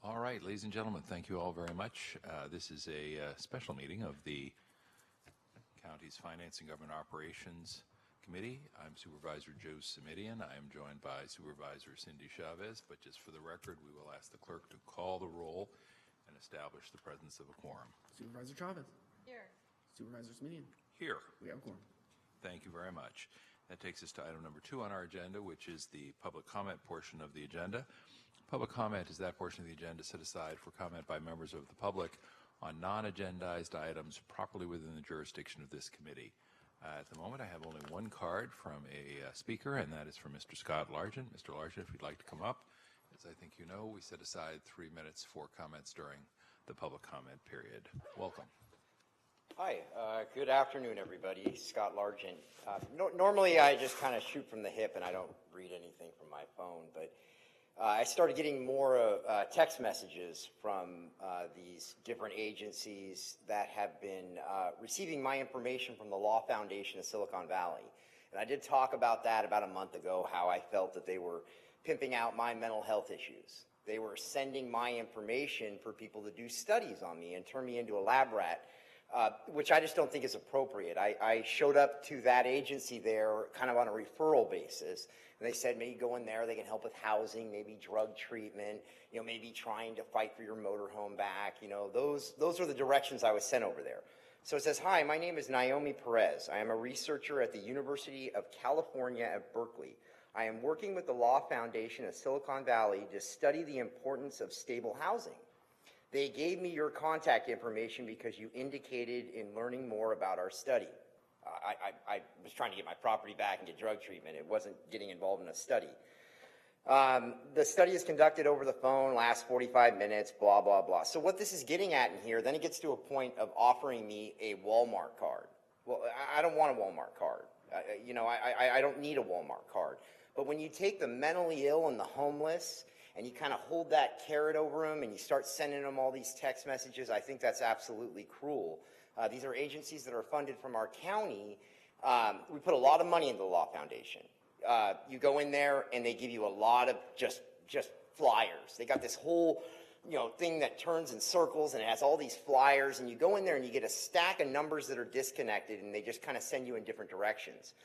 All right, ladies and gentlemen, thank you all very much. This is a special meeting of the County's Finance and Government Operations Committee. I'm Supervisor Joe Simidian. I am joined by Supervisor Cindy Chavez, but just for the record, we will ask the clerk to call the roll and establish the presence of a quorum. Supervisor Chavez. Here. Supervisor Simidian. Here. We have a quorum. Thank you very much. That takes us to item number 2 on our agenda, which is the public comment portion of the agenda. Public comment is that portion of the agenda set aside for comment by members of the public on non-agendized items properly within the jurisdiction of this committee. At the moment, I have only one card from a speaker, and that is from Mr. Scott Largent. Mr. Largent, if you'd like to come up. As I think you know, we set aside 3 minutes for comments during the public comment period. Welcome. Hi, good afternoon, everybody. Scott Largent. Normally, I just kind of shoot from the hip and I don't read anything from my phone, but I started getting more text messages from these different agencies that have been receiving my information from the Law Foundation of Silicon Valley. And I did talk about that about a month ago, how I felt that they were pimping out my mental health issues. They were sending my information for people to do studies on me and turn me into a lab rat. Which I just don't think is appropriate. I showed up to that agency there kind of on a referral basis, and they said maybe go in there, they can help with housing, maybe drug treatment, maybe trying to fight for your motorhome back. Those are the directions I was sent over there. So it says, hi, my name is Naomi Perez. I am a researcher at the University of California at Berkeley. I am working with the Law Foundation of Silicon Valley to study the importance of stable housing. They gave me your contact information because you indicated in learning more about our study. I was trying to get my property back and get drug treatment. It wasn't getting involved in a study. The study is conducted over the phone, lasts 45 minutes, blah, blah, blah. So what this is getting at in here, then it gets to a point of offering me a Walmart card. Well, I don't want a Walmart card. I don't need a Walmart card. But when you take the mentally ill and the homeless, and you kind of hold that carrot over them and you start sending them all these text messages, I think that's absolutely cruel. These are agencies that are funded from our county. We put a lot of money into the Law Foundation. You go in there and they give you a lot of just flyers. They got this whole thing that turns in circles and it has all these flyers, and you go in there and you get a stack of numbers that are disconnected and they just kind of send you in different directions.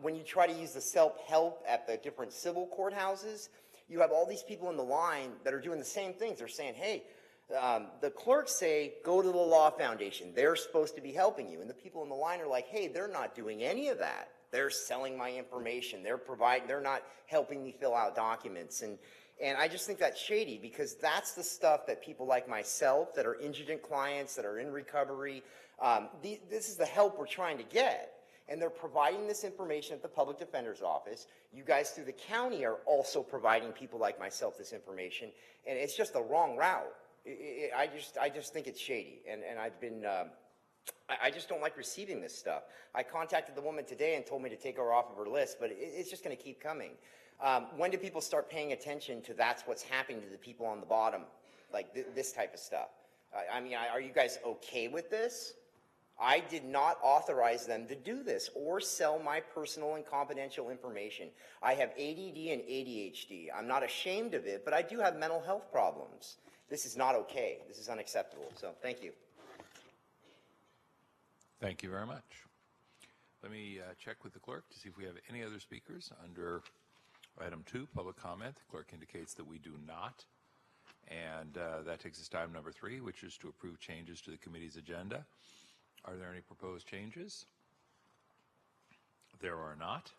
When you try to use the self-help at the different civil courthouses, you have all these people in the line that are doing the same things. They're saying, hey, the clerks say, go to the Law Foundation. They're supposed to be helping you. And the people in the line are like, hey, they're not doing any of that. They're selling my information. They're not helping me fill out documents. And I just think that's shady, because that's the stuff that people like myself that are indigent clients, that are in recovery, this is the help we're trying to get. And they're providing this information at the Public Defender's Office. You guys through the county are also providing people like myself this information, and it's just the wrong route. I just think it's shady, and I've been, I just don't like receiving this stuff. I contacted the woman today and told me to take her off of her list, but it's just going to keep coming. When do people start paying attention to that's what's happening to the people on the bottom, like this type of stuff? I mean, are you guys okay with this? I did not authorize them to do this or sell my personal and confidential information. I have ADD and ADHD. I'm not ashamed of it, but I do have mental health problems. This is not okay. This is unacceptable. So thank you. Thank you very much. Let me check with the clerk to see if we have any other speakers under item 2, public comment. The clerk indicates that we do not. And that takes us to item number 3, which is to approve changes to the committee's agenda. Are there any proposed changes? There are not.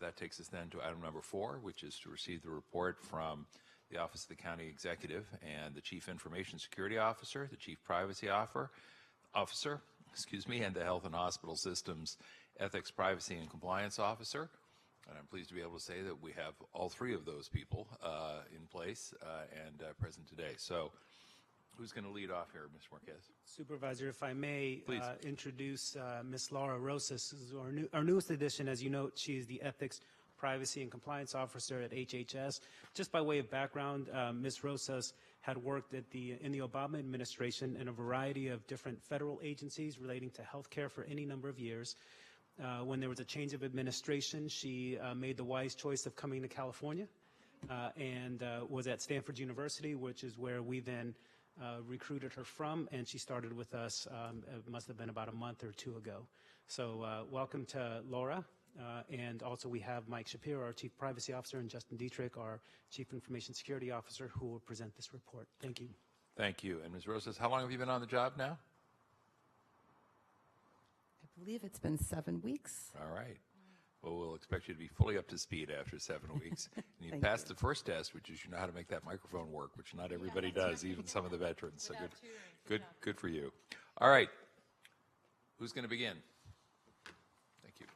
That takes us then to item number 4, which is to receive the report from the Office of the County Executive and the Chief Information Security Officer, the Chief Privacy Officer, and the Health and Hospital Systems Ethics, Privacy, and Compliance Officer. And I'm pleased to be able to say that we have all 3 of those people in place and present today. So who's going to lead off here, Ms. Marquez? Supervisor, if I may introduce Ms. Laura Rosas, who's our newest addition. As you know, she is the Ethics, Privacy, and Compliance Officer at HHS. Just by way of background, Ms. Rosas had worked in the Obama administration in a variety of different federal agencies relating to health care for any number of years. When there was a change of administration, she made the wise choice of coming to California and was at Stanford University, which is where we then recruited her from, and she started with us, it must have been about a month or two ago. So welcome to Laura. And also we have Mike Shapiro, our Chief Privacy Officer, and Justin Dietrich, our Chief Information Security Officer, who will present this report. Thank you. Thank you. And Ms. Rosas, how long have you been on the job now? I believe it's been 7 weeks. All right. Well, we'll expect you to be fully up to speed after 7 weeks. And you Thank passed you. the first test, which is you know how to make that microphone work, which not everybody does, even some of the veterans. So good for you. All right. Who's going to begin? Thank you.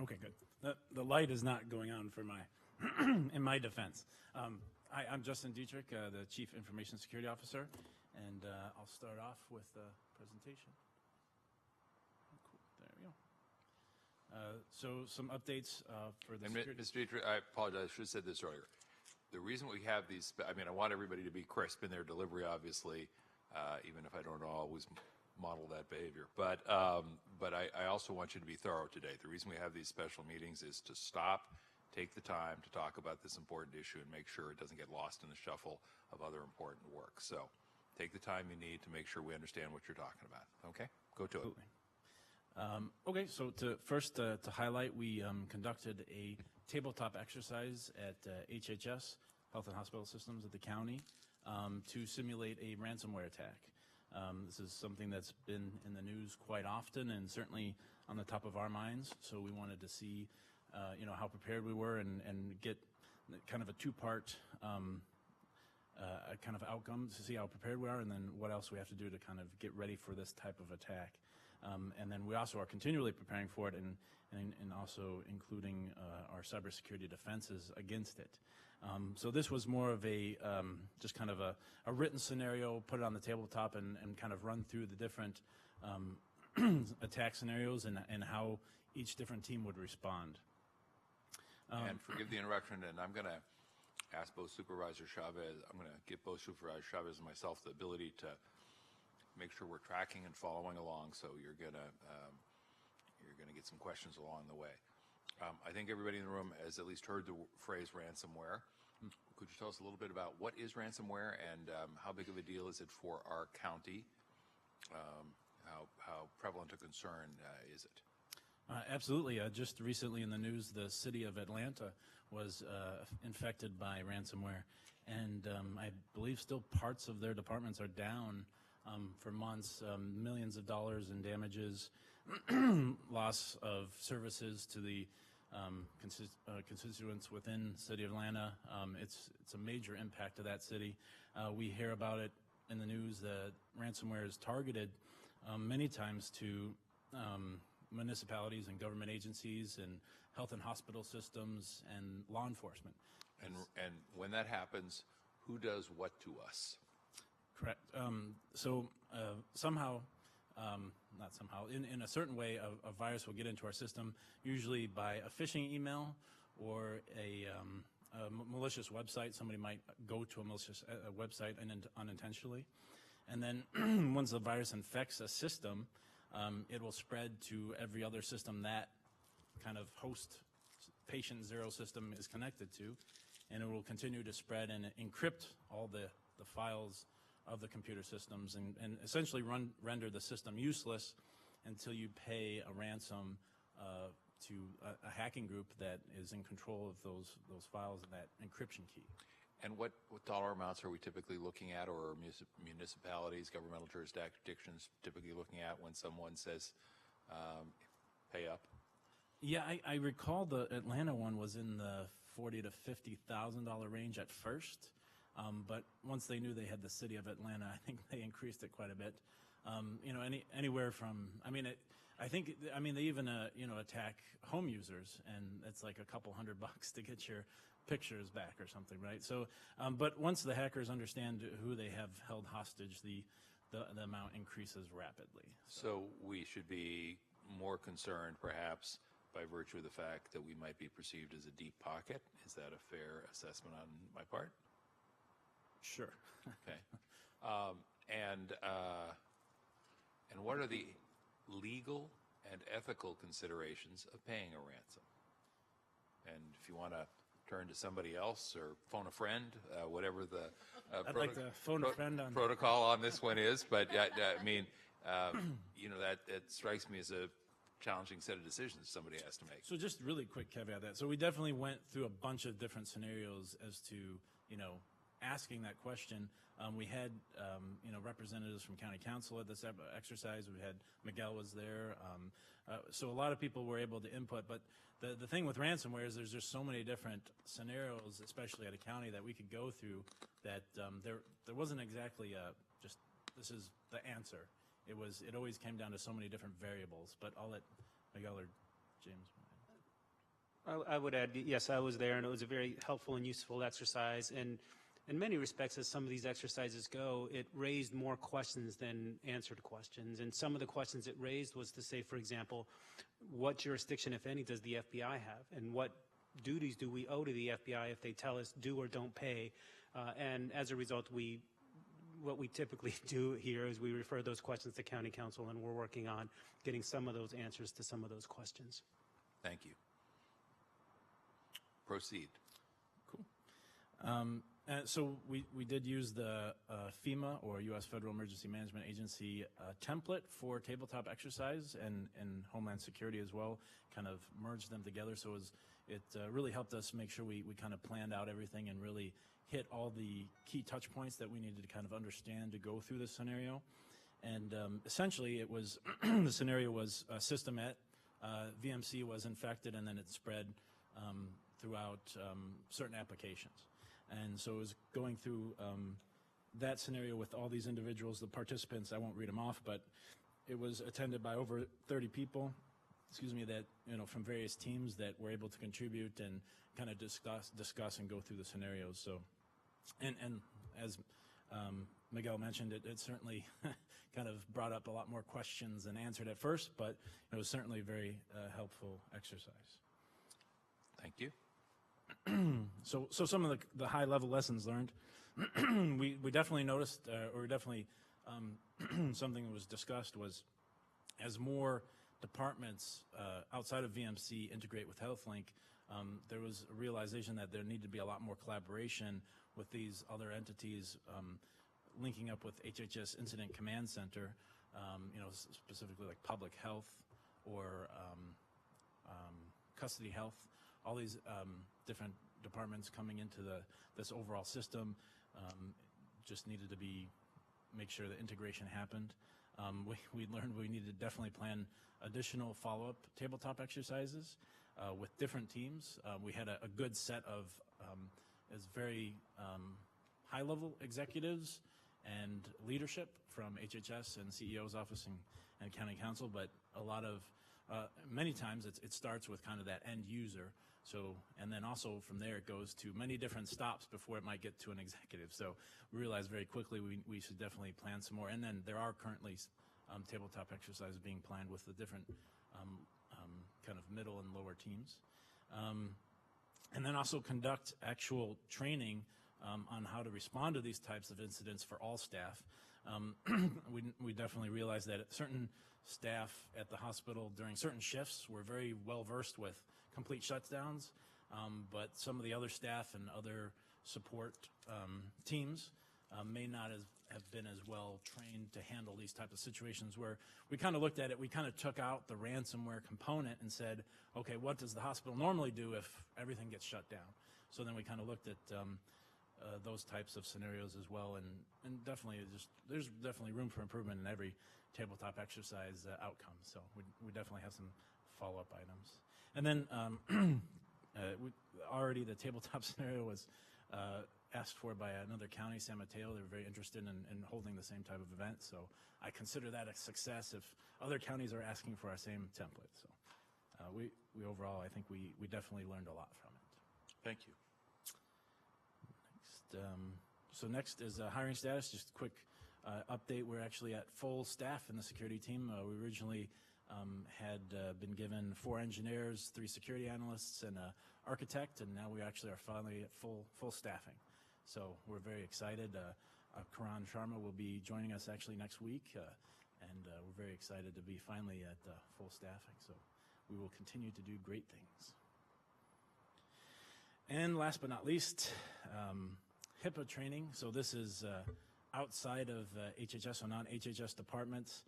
Okay, good. The light is not going on for my, in my defense. I'm Justin Dietrich, the Chief Information Security Officer, and I'll start off with the presentation. Cool. There we go. So some updates for the And security. Mr. Dietrich, I apologize, I should have said this earlier. The reason we have these, I mean, I want everybody to be crisp in their delivery, obviously, even if I don't always model that behavior. But I also want you to be thorough today. The reason we have these special meetings is to stop, take the time to talk about this important issue and make sure it doesn't get lost in the shuffle of other important work. So take the time you need to make sure we understand what you're talking about. Okay? Go to it. Okay, so to highlight, we conducted a tabletop exercise at HHS, Health and Hospital Systems at the county, to simulate a ransomware attack. This is something that's been in the news quite often and certainly on the top of our minds. So we wanted to see, how prepared we were and get kind of a two-part kind of outcome to see how prepared we are, and then what else we have to do to kind of get ready for this type of attack. And then we also are continually preparing for it and also including our cybersecurity defenses against it. So this was more of a just kind of a written scenario, put it on the tabletop and kind of run through the different attack scenarios and how each different team would respond. And forgive the interruption, and I'm going to ask both Supervisor Chavez, I'm going to give both Supervisor Chavez and myself the ability to make sure we're tracking and following along, so you're going to get some questions along the way. I think everybody in the room has at least heard the phrase ransomware. Could you tell us a little bit about what is ransomware and how big of a deal is it for our county? How prevalent a concern is it? Absolutely. Just recently in the news, the city of Atlanta was infected by ransomware, and I believe still parts of their departments are down for months, millions of dollars in damages, loss of services to the constituents within the city of Atlanta. It's a major impact to that city. We hear about it in the news that ransomware is targeted many times to municipalities and government agencies and health and hospital systems and law enforcement. And when that happens, who does what to us? Correct. Somehow, not somehow, in a certain way, a virus will get into our system, usually by a phishing email or a malicious website. Somebody might go to a malicious website unintentionally. And then once the virus infects a system, it will spread to every other system that kind of host patient zero system is connected to, and it will continue to spread and encrypt all the files of the computer systems and essentially render the system useless until you pay a ransom to a hacking group that is in control of those files and that encryption key. And what dollar amounts are we typically looking at, or municipalities, governmental jurisdictions typically looking at when someone says pay up? Yeah, I recall the Atlanta one was in the $40,000 to $50,000 range at first, but once they knew they had the city of Atlanta, I think they increased it quite a bit. Anywhere from, they even attack home users, and it's like a couple $100 to get your pictures back or something, right? So, but once the hackers understand who they have held hostage, the amount increases rapidly. So we should be more concerned, perhaps, by virtue of the fact that we might be perceived as a deep pocket. Is that a fair assessment on my part? Sure. Okay. And what are the legal and ethical considerations of paying a ransom? And if you want to turn to somebody else or phone a friend, whatever the I'd like to phone a friend on protocol on this one is, but I mean, that it strikes me as a challenging set of decisions somebody has to make. So just really quick caveat that. So we definitely went through a bunch of different scenarios as to, asking that question. We had, representatives from county council at this exercise. We had, Miguel was there. So a lot of people were able to input, but the thing with ransomware is there's just so many different scenarios, especially at a county, that we could go through that there wasn't exactly just this is the answer. It always came down to so many different variables, but I'll let Miguel or James. I would add, yes, I was there, and it was a very helpful and useful exercise. And in many respects, as some of these exercises go, it raised more questions than answered questions. And some of the questions it raised was to say, for example, what jurisdiction, if any, does the FBI have? And what duties do we owe to the FBI if they tell us do or don't pay? And as a result, what we typically do here is we refer those questions to county council, and we're working on getting some of those answers to some of those questions. Thank you. Proceed. Cool. So we did use the FEMA, or U.S. Federal Emergency Management Agency, template for tabletop exercise and Homeland Security as well, kind of merged them together. So it really helped us make sure we kind of planned out everything and really hit all the key touch points that we needed to kind of understand to go through this scenario. And essentially it was, the scenario was Systemet, VMC was infected, and then it spread throughout certain applications. And so it was going through that scenario with all these individuals, the participants. I won't read them off, but it was attended by over 30 people, that, from various teams that were able to contribute and kind of discuss and go through the scenarios. So, and as Miguel mentioned, it certainly kind of brought up a lot more questions than answered at first, but it was certainly a very helpful exercise. Thank you. So some of the high-level lessons learned, we definitely noticed, or definitely something that was discussed was, as more departments outside of VMC integrate with HealthLink, there was a realization that there needed to be a lot more collaboration with these other entities, linking up with HHS Incident Command Center, specifically like public health or custody health, all these different departments coming into this overall system. Just needed to make sure the integration happened. We learned we needed to definitely plan additional follow-up tabletop exercises with different teams. We had a good set of very high-level executives and leadership from HHS and CEO's office and county council, but a lot of many times it starts with kind of that end user. So, and then also from there it goes to many different stops before it might get to an executive. So we realized very quickly we should definitely plan some more. And then there are currently tabletop exercises being planned with the different kind of middle and lower teams. And then also conduct actual training on how to respond to these types of incidents for all staff. We definitely realized that certain staff at the hospital during certain shifts were very well versed with complete shutdowns, but some of the other staff and other support teams may not have been as well trained to handle these types of situations, where we kind of looked at it, we kind of took out the ransomware component and said, okay, what does the hospital normally do if everything gets shut down? So then we kind of looked at those types of scenarios as well, and definitely there's definitely room for improvement in every tabletop exercise outcome. So we definitely have some follow-up items. And then already the tabletop scenario was asked for by another county, San Mateo. They were very interested in holding the same type of event. So I consider that a success if other counties are asking for our same template. So we overall, I think we definitely learned a lot from it. Thank you. So next is hiring status. Just a quick update. We're actually at full staff in the security team. We originally had been given 4 engineers, 3 security analysts, and an architect, and now we actually are finally at full staffing. So we're very excited. Karan Sharma will be joining us actually next week, and we're very excited to be finally at full staffing. So we will continue to do great things. And last but not least, HIPAA training. So this is outside of HHS, so non-HHS departments.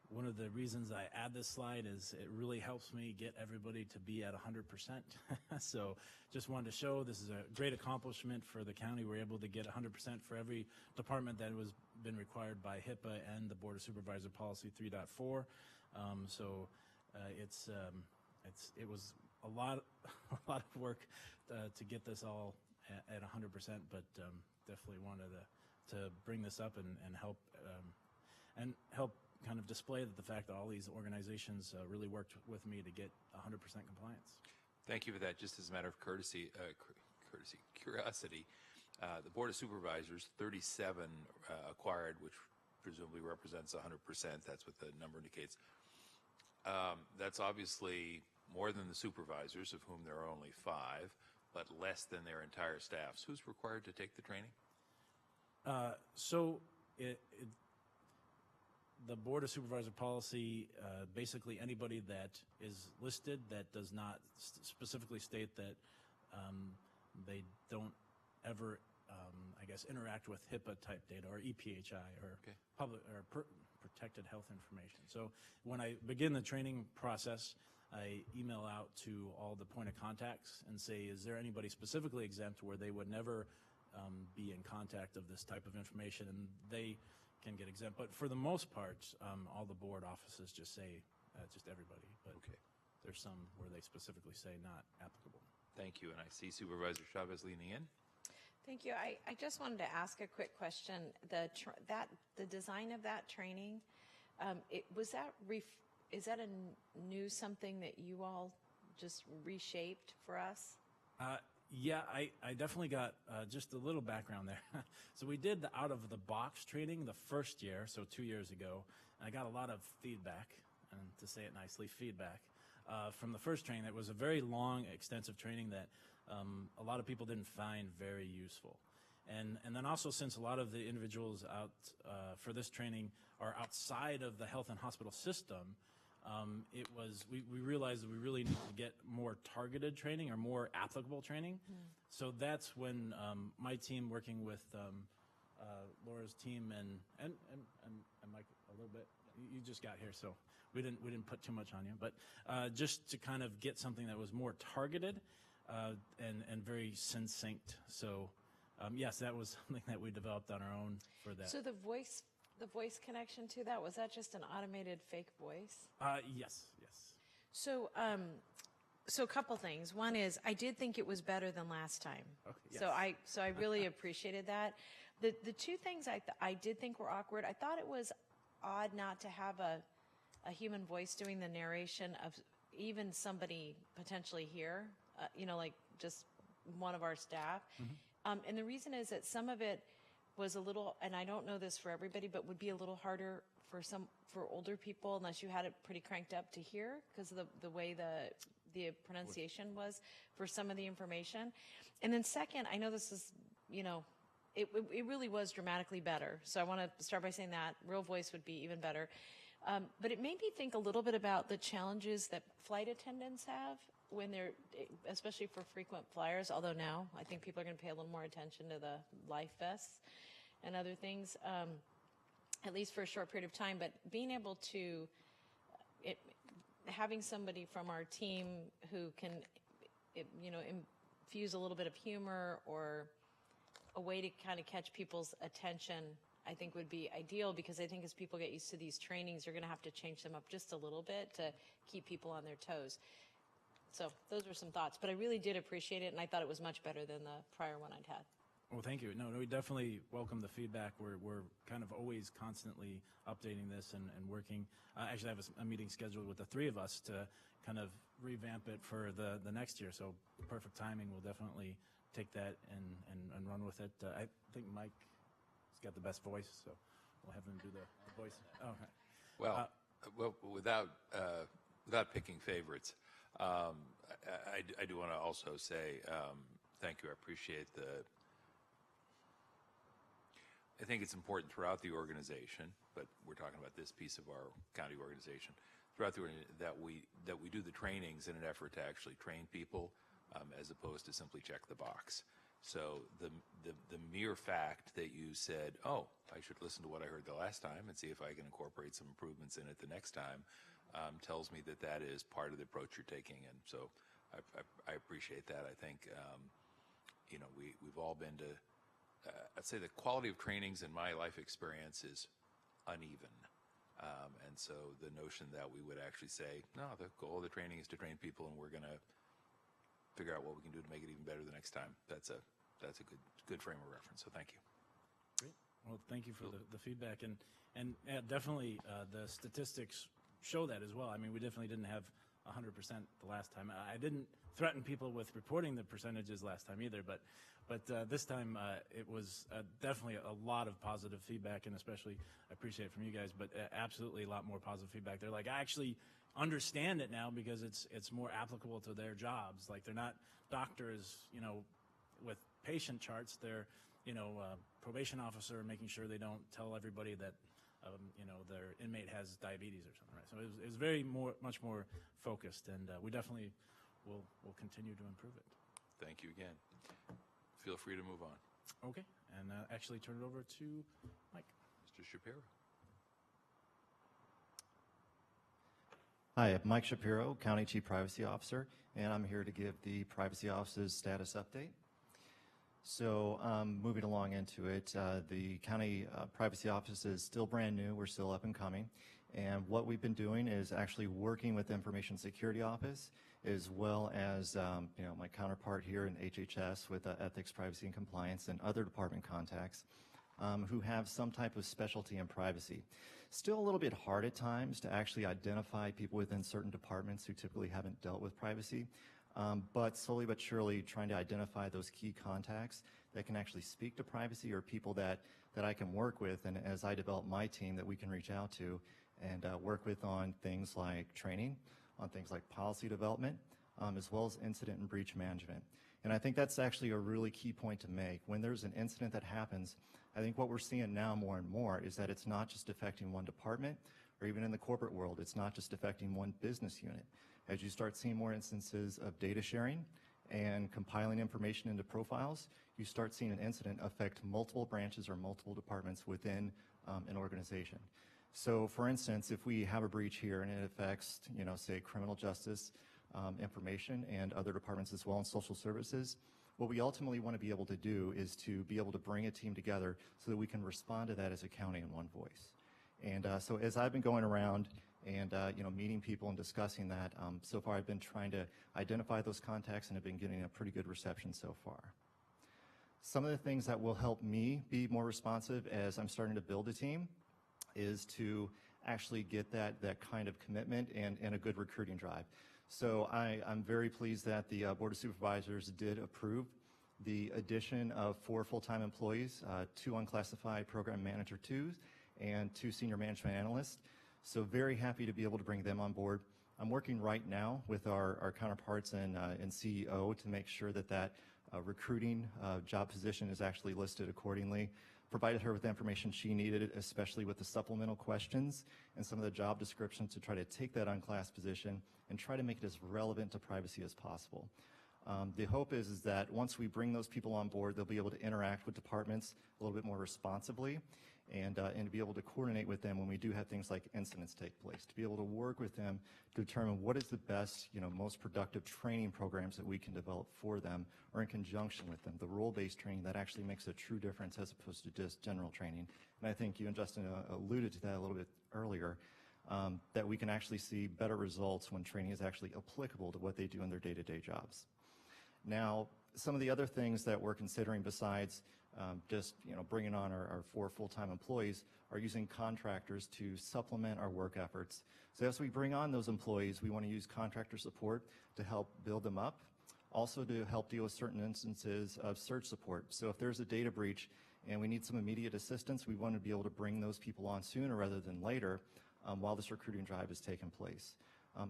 One of the reasons I add this slide is it really helps me get everybody to be at 100%. So just wanted to show this is a great accomplishment for the county. We're able to get 100% for every department that was been required by HIPAA and the Board of Supervisor Policy 3.4. It was a lot of work to get this all at 100%, but definitely wanted to bring this up and help kind of display the fact that all these organizations really worked with me to get 100% compliance. Thank you for that. Just as a matter of curiosity, the Board of Supervisors, 37 acquired, which presumably represents 100%. That's what the number indicates. That's obviously more than the supervisors, of whom there are only 5, but less than their entire staffs. Who's required to take the training? The Board of Supervisor Policy, basically anybody that is listed that does not specifically state that they don't ever, interact with HIPAA type data or EPHI or protected health information. So when I begin the training process, I email out to all the point of contacts and say, is there anybody specifically exempt where they would never be in contact of this type of information, and they can get exempt. But for the most part, all the board offices just say just everybody. But there's some where they specifically say not applicable. Thank you. And I see Supervisor Chavez leaning in. Thank you. I just wanted to ask a quick question. The design of that training, is that a new something that you all just reshaped for us? Yeah, I definitely got just a little background there. So we did the out-of-the-box training the first year, so 2 years ago. And I got a lot of feedback, and to say it nicely, feedback, from the first training. It was a very long, extensive training that a lot of people didn't find very useful. And then also, since a lot of the individuals out for this training are outside of the health and hospital system, we realized that we really need to get more targeted training or more applicable training. So that's when my team, working with Laura's team and Mike a little bit, you just got here, so we didn't put too much on you, but just to kind of get something that was more targeted and very succinct. So yes, that was something that we developed on our own for that. So the voice connection to that, was that just an automated fake voice? Yes. So a couple things. One is, I did think it was better than last time. Okay, yes. So I really appreciated that. The two things I did think were awkward. I thought it was odd not to have a human voice doing the narration of even somebody potentially here, like just one of our staff. And the reason is that some of it was a little, and I don't know this for everybody, but would be a little harder for older people unless you had it pretty cranked up to hear, because of the way the pronunciation was for some of the information. And then second, I know this is, it really was dramatically better. So I want to start by saying that real voice would be even better. But it made me think a little bit about the challenges that flight attendants have when they're, especially for frequent flyers, although now I think people are going to pay a little more attention to the life vests and other things, at least for a short period of time. But being able to, having somebody from our team who can, infuse a little bit of humor or a way to kind of catch people's attention, I think would be ideal, because I think as people get used to these trainings, you're going to have to change them up just a little bit to keep people on their toes. So those were some thoughts, but I really did appreciate it, and I thought it was much better than the prior one I'd had. Well, thank you. No, we definitely welcome the feedback. We're kind of always constantly updating this and working. Actually, I have a meeting scheduled with the three of us to kind of revamp it for the next year. So perfect timing. We'll definitely take that and run with it. I think Mike has got the best voice, so we'll have him do the voice. Okay. Well, without picking favorites, I do want to also say thank you. I appreciate I think it's important throughout the organization, but we're talking about this piece of our county organization, throughout the that we do the trainings in an effort to actually train people as opposed to simply check the box. So the mere fact that you said, oh, I should listen to what I heard the last time and see if I can incorporate some improvements in it the next time, tells me that that is part of the approach you're taking. And so I appreciate that. I think, we've all been to, I'd say the quality of trainings in my life experience is uneven. And so the notion that we would actually say, no, the goal of the training is to train people and we're going to figure out what we can do to make it even better the next time. That's a good frame of reference. So thank you. Great. Well, thank you for the feedback. And definitely the statistics show that as well. I mean, we definitely didn't have 100% the last time. I didn't threaten people with reporting the percentages last time either, but this time it was definitely a lot of positive feedback, and especially I appreciate it from you guys, but absolutely a lot more positive feedback. They're like, I actually understand it now because it's more applicable to their jobs. Like, they're not doctors, with patient charts. They're, probation officer making sure they don't tell everybody that, their inmate has diabetes or something, right? So it was very much more focused, and we definitely will continue to improve it. Thank you again. Feel free to move on. Okay, and actually turn it over to Mike. Mr. Shapiro. Hi, I'm Mike Shapiro, County Chief Privacy Officer, and I'm here to give the Privacy Office's status update. So moving along into it, the County Privacy Office is still brand new. We're still up and coming. And what we've been doing is actually working with the Information Security Office, as well as my counterpart here in HHS with Ethics, Privacy, and Compliance, and other department contacts who have some type of specialty in privacy. Still a little bit hard at times to actually identify people within certain departments who typically haven't dealt with privacy, but slowly but surely trying to identify those key contacts that can actually speak to privacy, or people that I can work with, and as I develop my team, that we can reach out to and work with on things like training, on things like policy development, as well as incident and breach management. And I think that's actually a really key point to make. When there's an incident that happens, I think what we're seeing now more and more is that it's not just affecting one department, or even in the corporate world, it's not just affecting one business unit. As you start seeing more instances of data sharing and compiling information into profiles, you start seeing an incident affect multiple branches or multiple departments within an organization. So for instance, if we have a breach here and it affects, say criminal justice information and other departments as well, in social services, what we ultimately want to be able to do is to be able to bring a team together so that we can respond to that as a county in one voice. And so as I've been going around and meeting people and discussing that, so far I've been trying to identify those contacts and have been getting a pretty good reception so far. Some of the things that will help me be more responsive as I'm starting to build a team is to actually get that kind of commitment and a good recruiting drive. So I'm very pleased that the Board of Supervisors did approve the addition of 4 full-time employees, 2 unclassified program manager 2s, and 2 senior management analysts. So very happy to be able to bring them on board. I'm working right now with our counterparts in CEO to make sure that recruiting job position is actually listed accordingly. Provided her with the information she needed, especially with the supplemental questions and some of the job descriptions, to try to take that unclassed position and try to make it as relevant to privacy as possible. The hope is that once we bring those people on board, they'll be able to interact with departments a little bit more responsibly, and to be able to coordinate with them when we do have things like incidents take place, to be able to work with them to determine what is the best, most productive training programs that we can develop for them, or in conjunction with them, the role-based training that actually makes a true difference as opposed to just general training. And I think you and Justin alluded to that a little bit earlier, that we can actually see better results when training is actually applicable to what they do in their day-to-day jobs. Now, some of the other things that we're considering besides just bringing on our 4 full-time employees are using contractors to supplement our work efforts. So as we bring on those employees, we want to use contractor support to help build them up, also to help deal with certain instances of surge support. So if there's a data breach and we need some immediate assistance, we want to be able to bring those people on sooner rather than later while this recruiting drive is taking place.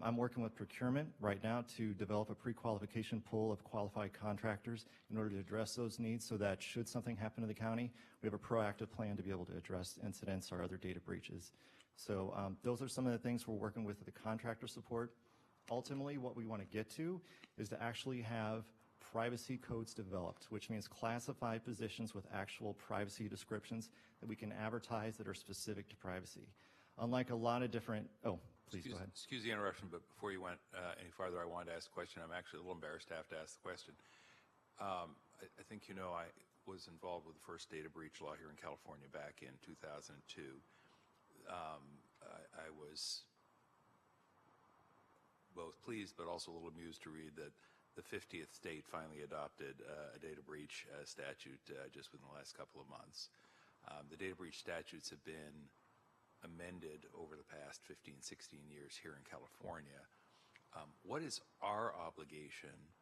I'm working with procurement right now to develop a pre-qualification pool of qualified contractors in order to address those needs, so that should something happen to the county, we have a proactive plan to be able to address incidents or other data breaches. So those are some of the things we're working with the contractor support. Ultimately, what we want to get to is to actually have privacy codes developed, which means classified positions with actual privacy descriptions that we can advertise that are specific to privacy. Unlike a lot of different, oh, please go ahead. Excuse the interruption, but before you went any farther, I wanted to ask a question. I'm actually a little embarrassed to have to ask the question. I think you know I was involved with the first data breach law here in California back in 2002. I was both pleased but also a little amused to read that the 50th state finally adopted a data breach statute just within the last couple of months. The data breach statutes have been amended over the past 15, 16 years here in California. What is our obligation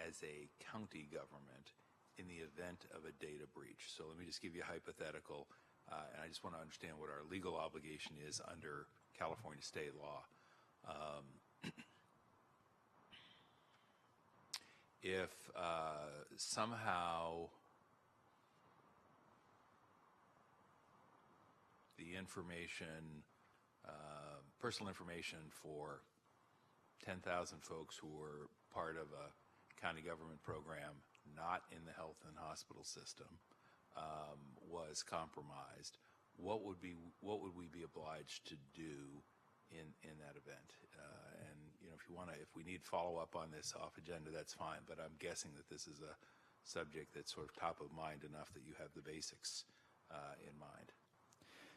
as a county government in the event of a data breach? So let me just give you a hypothetical, and I just want to understand what our legal obligation is under California state law. If somehow the information, personal information for 10,000 folks who were part of a county government program not in the health and hospital system was compromised, what would we be obliged to do in that event? And you know, if we need follow up on this off agenda, that's fine. But I'm guessing that this is a subject that's sort of top of mind enough that you have the basics in mind.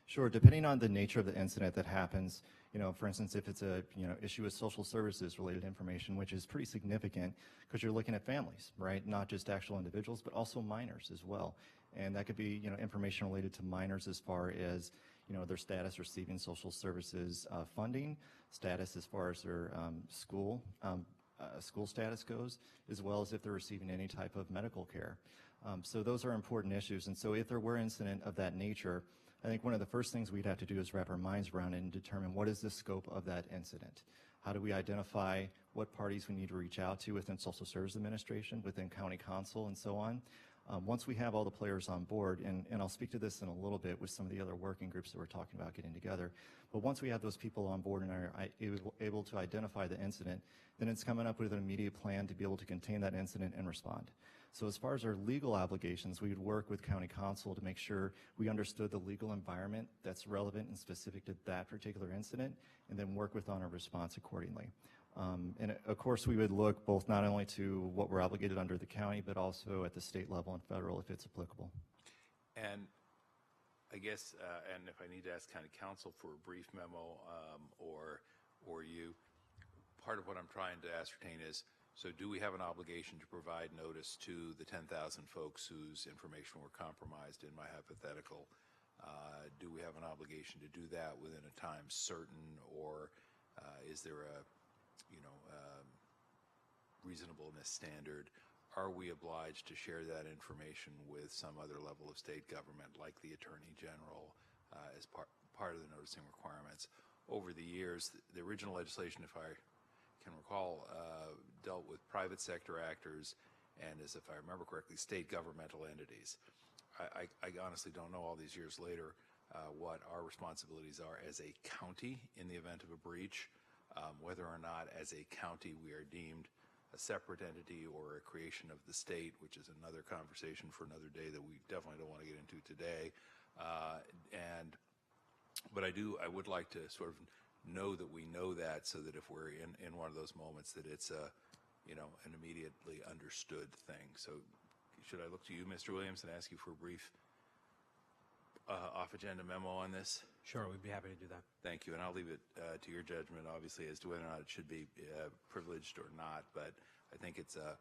Sure. Depending on the nature of the incident that happens, you know, for instance, if it's a issue with social services related information, which is pretty significant because you're looking at families, right? Not just actual individuals, but also minors as well. And that could be information related to minors as far as their status receiving social services funding, status as far as their school status goes, as well as if they're receiving any type of medical care. So those are important issues. And so if there were an incident of that nature, I think one of the first things we'd have to do is wrap our minds around it and determine what is the scope of that incident. How do we identify what parties we need to reach out to within Social Service Administration, within County Council, and so on. Once we have all the players on board, and I'll speak to this in a little bit with some of the other working groups that we're talking about getting together, but once we have those people on board and are able to identify the incident, then it's coming up with an immediate plan to be able to contain that incident and respond. So as far as our legal obligations, we would work with County Council to make sure we understood the legal environment that's relevant and specific to that particular incident, and then work with on our response accordingly. And of course, we would look both not only to what we're obligated under the county, but also at the state level and federal if it's applicable. And I guess, and if I need to ask County Council for a brief memo or you, part of what I'm trying to ascertain is, so do we have an obligation to provide notice to the 10,000 folks whose information were compromised in my hypothetical? Do we have an obligation to do that within a time certain, or is there a reasonableness standard? Are we obliged to share that information with some other level of state government, like the Attorney General, as part of the noticing requirements? Over the years, the original legislation, if I can recall, dealt with private sector actors and, as if I remember correctly, state governmental entities. I honestly don't know all these years later what our responsibilities are as a county in the event of a breach, whether or not as a county we are deemed a separate entity or a creation of the state, which is another conversation for another day that we definitely don't want to get into today. But I would like to sort of know that we know that, so that if we're in one of those moments, that it's an immediately understood thing. So should I look to you, Mr. Williams, and ask you for a brief off-agenda memo on this? Sure, we'd be happy to do that. Thank you, and I'll leave it to your judgment, obviously, as to whether or not it should be privileged or not, but I think it's a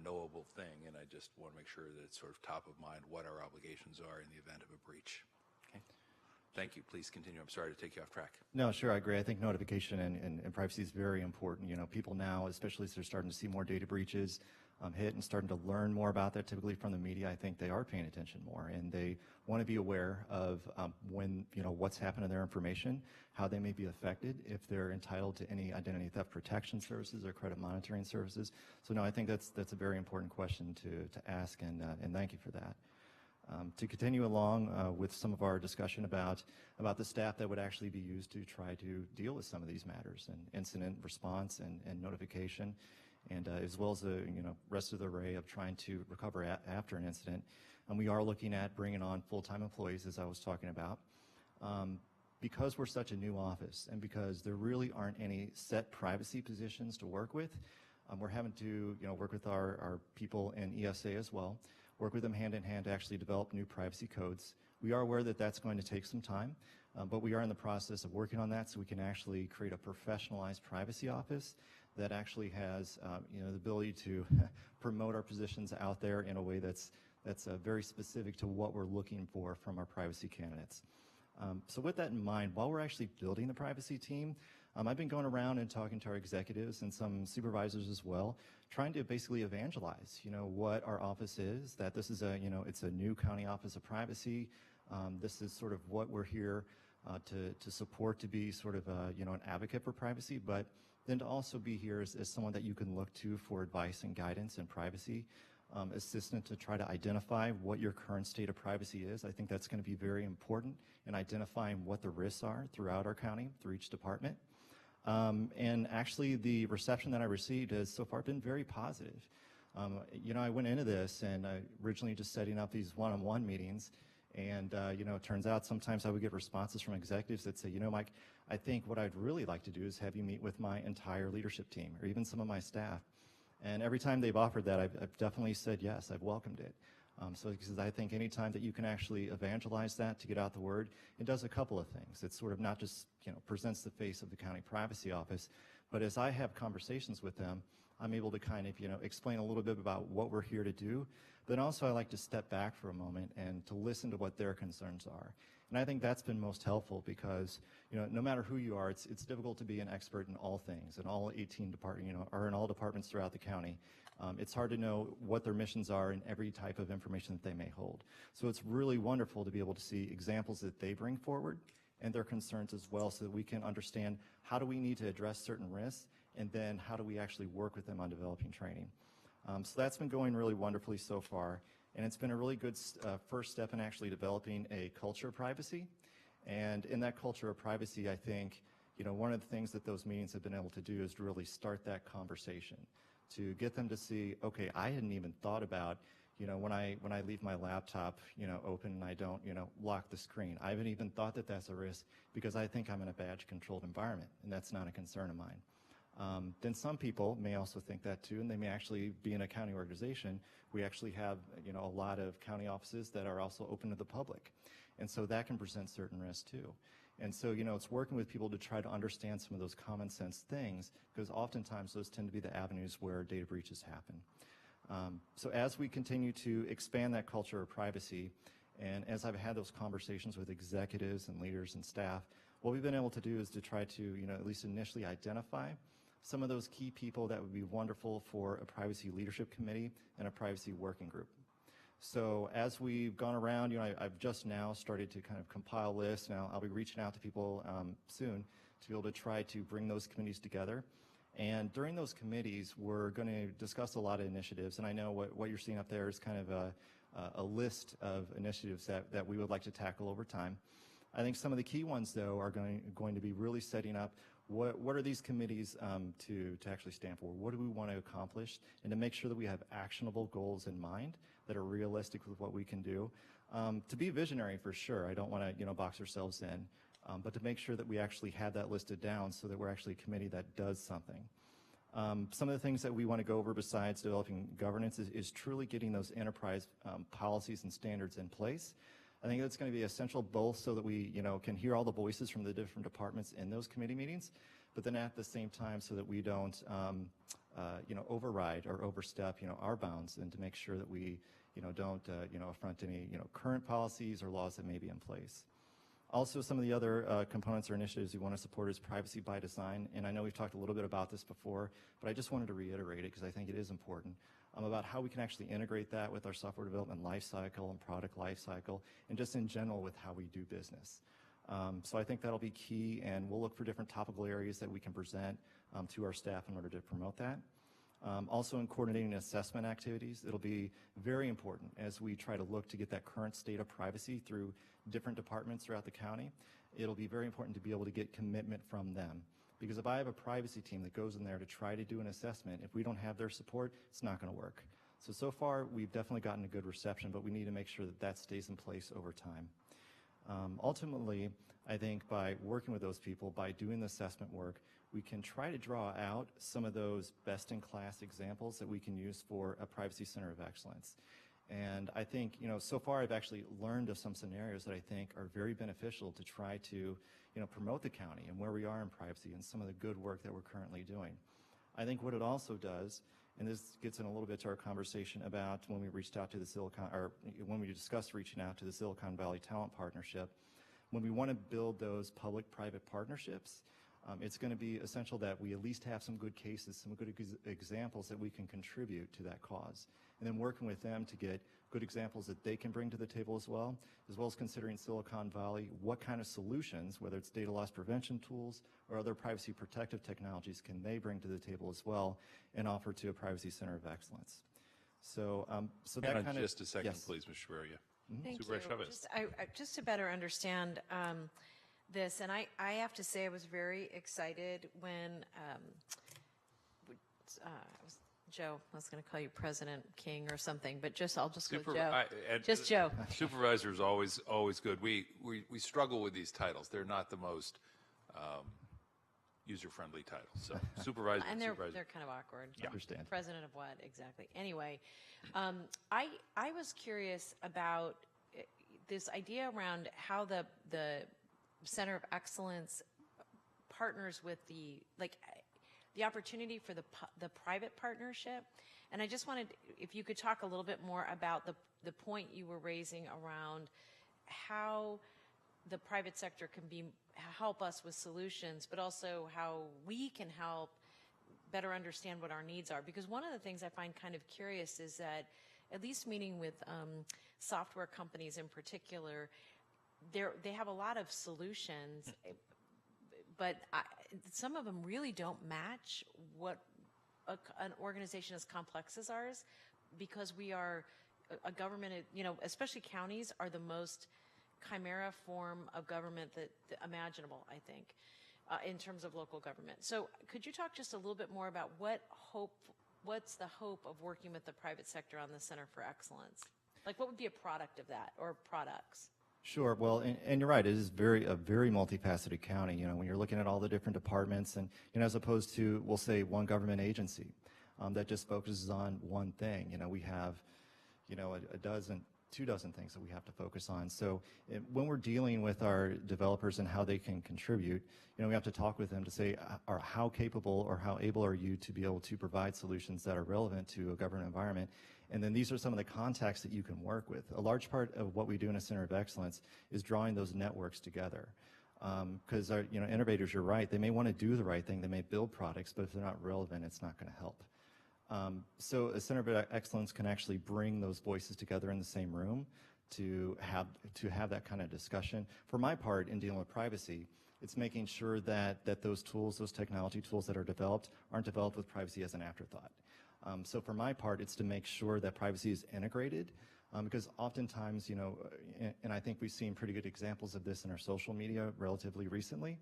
knowable thing, and I just want to make sure that it's sort of top of mind what our obligations are in the event of a breach. Okay. Thank you. Please continue. I'm sorry to take you off track. No, sure, I agree. I think notification and privacy is very important. People now, especially as they're starting to see more data breaches hit and starting to learn more about that, typically from the media, I think they are paying attention more, and they want to be aware of what's happened to their information, how they may be affected, if they're entitled to any identity theft protection services or credit monitoring services. So no, I think that's a very important question to ask, and thank you for that. To continue along with some of our discussion about the staff that would actually be used to try to deal with some of these matters, and incident response and notification, and as well as the rest of the array of trying to recover after an incident. And we are looking at bringing on full-time employees, as I was talking about. Because we're such a new office and because there really aren't any set privacy positions to work with, we're having to work with our people in ESA as well, work with them hand in hand to actually develop new privacy codes. We are aware that that's going to take some time, but we are in the process of working on that so we can actually create a professionalized privacy office that actually has the ability to promote our positions out there in a way that's very specific to what we're looking for from our privacy candidates. So with that in mind, while we're actually building the privacy team, I've been going around and talking to our executives and some supervisors as well, trying to basically evangelize, what our office is, that this is it's a new county office of privacy. This is sort of what we're here to support, to be sort of an advocate for privacy, but then to also be here as someone that you can look to for advice and guidance and privacy assistant to try to identify what your current state of privacy is. I think that's going to be very important in identifying what the risks are throughout our county, through each department. And actually, the reception that I received has so far been very positive. I went into this and originally just setting up these one-on-one meetings, and it turns out sometimes I would get responses from executives that say, Mike, I think what I'd really like to do is have you meet with my entire leadership team or even some of my staff. And every time they've offered that, I've definitely said yes, I've welcomed it. So because I think any time that you can actually evangelize that to get out the word, it does a couple of things. It's sort of not just presents the face of the county privacy office, but as I have conversations with them, I'm able to kind of explain a little bit about what we're here to do. But also I like to step back for a moment and to listen to what their concerns are. And I think that's been most helpful because no matter who you are, it's difficult to be an expert in all things, in all 18 departments, or in all departments throughout the county. It's hard to know what their missions are in every type of information that they may hold. So it's really wonderful to be able to see examples that they bring forward and their concerns as well, so that we can understand how do we need to address certain risks, and then how do we actually work with them on developing training. So that's been going really wonderfully so far, and it's been a really good first step in actually developing a culture of privacy. And in that culture of privacy, I think one of the things that those meetings have been able to do is to really start that conversation, to get them to see, okay, I hadn't even thought about when I leave my laptop open and I don't lock the screen. I haven't even thought that that's a risk because I think I'm in a badge controlled environment, and that's not a concern of mine. Then some people may also think that too, and they may actually be in a county organization. We actually have a lot of county offices that are also open to the public, and so that can present certain risks too. And so it's working with people to try to understand some of those common sense things, because oftentimes those tend to be the avenues where data breaches happen. So as we continue to expand that culture of privacy, and as I've had those conversations with executives and leaders and staff, what we've been able to do is to try to at least initially identify some of those key people that would be wonderful for a privacy leadership committee and a privacy working group. So as we've gone around, I've just now started to kind of compile lists. Now I'll be reaching out to people soon to be able to try to bring those committees together. And during those committees, we're going to discuss a lot of initiatives. And I know what you're seeing up there is kind of a list of initiatives that we would like to tackle over time. I think some of the key ones, though, are going to be really setting up what are these committees to actually stand for? What do we want to accomplish? And to make sure that we have actionable goals in mind that are realistic with what we can do. To be visionary, for sure. I don't want to box ourselves in. But to make sure that we actually have that listed down so that we're actually a committee that does something. Some of the things that we want to go over besides developing governance is truly getting those enterprise policies and standards in place. I think that's going to be essential both so that we can hear all the voices from the different departments in those committee meetings, but then at the same time so that we don't override or overstep our bounds, and to make sure that we don't affront any current policies or laws that may be in place. Also, some of the other components or initiatives we want to support is privacy by design, and I know we've talked a little bit about this before, but I just wanted to reiterate it because I think it is important, about how we can actually integrate that with our software development lifecycle and product lifecycle, and just in general with how we do business. So I think that'll be key, and we'll look for different topical areas that we can present to our staff in order to promote that. Also in coordinating assessment activities, it'll be very important as we try to look to get that current state of privacy through different departments throughout the county. It'll be very important to be able to get commitment from them. Because if I have a privacy team that goes in there to try to do an assessment, if we don't have their support, it's not going to work. So far, we've definitely gotten a good reception, but we need to make sure that that stays in place over time. Ultimately, I think by working with those people, by doing the assessment work, we can try to draw out some of those best-in-class examples that we can use for a privacy center of excellence. And I think, so far I've actually learned of some scenarios that I think are very beneficial to try to, promote the county and where we are in privacy and some of the good work that we're currently doing. I think what it also does, and this gets in a little bit to our conversation about when we reached out to when we discussed reaching out to the Silicon Valley Talent Partnership, when we want to build those public-private partnerships, it's going to be essential that we at least have some good cases, some good examples that we can contribute to that cause. And then working with them to get good examples that they can bring to the table as well as considering Silicon Valley, what kind of solutions, whether it's data loss prevention tools or other privacy protective technologies, can they bring to the table as well and offer to a privacy center of excellence. So that Hang on kind of— just a second, yes. please, Mr. Chavarria. Thank Supervisor you. Chavez. Just to better understand this, and I have to say I was very excited when Joe, I was going to call you President King or something, but I'll just go with Joe. Just Joe. Supervisor is always good. We struggle with these titles. They're not the most user-friendly titles. So supervisor And they're supervisor. kind of awkward. I understand. President of what, exactly? Anyway, I was curious about this idea around how the Center of Excellence partners with the opportunity for the private partnership. And I just wanted, if you could talk a little bit more about the point you were raising around how the private sector can help us with solutions, but also how we can help better understand what our needs are. Because one of the things I find kind of curious is that, at least meeting with software companies in particular, they have a lot of solutions, but some of them really don't match what an organization as complex as ours, because we are a government, especially counties are the most chimera form of government that imaginable, I think, in terms of local government. So could you talk just a little bit more about what's the hope of working with the private sector on the Center for Excellence? Like, what would be a product of that, or products? Sure. Well, and you're right. It is a very multifaceted county. When you're looking at all the different departments, and as opposed to, we'll say, one government agency that just focuses on one thing. We have, two dozen things that we have to focus on. So when we're dealing with our developers and how they can contribute, we have to talk with them to say, how capable or how able are you to be able to provide solutions that are relevant to a government environment? And then these are some of the contacts that you can work with. A large part of what we do in a Center of Excellence is drawing those networks together. Because our innovators, you're right, they may want to do the right thing, they may build products, but if they're not relevant, it's not going to help. So a Center of Excellence can actually bring those voices together in the same room to have that kind of discussion. For my part, in dealing with privacy, it's making sure that those tools, those technology tools that are developed, aren't developed with privacy as an afterthought. So for my part, it's to make sure that privacy is integrated, because oftentimes, and I think we've seen pretty good examples of this in our social media relatively recently,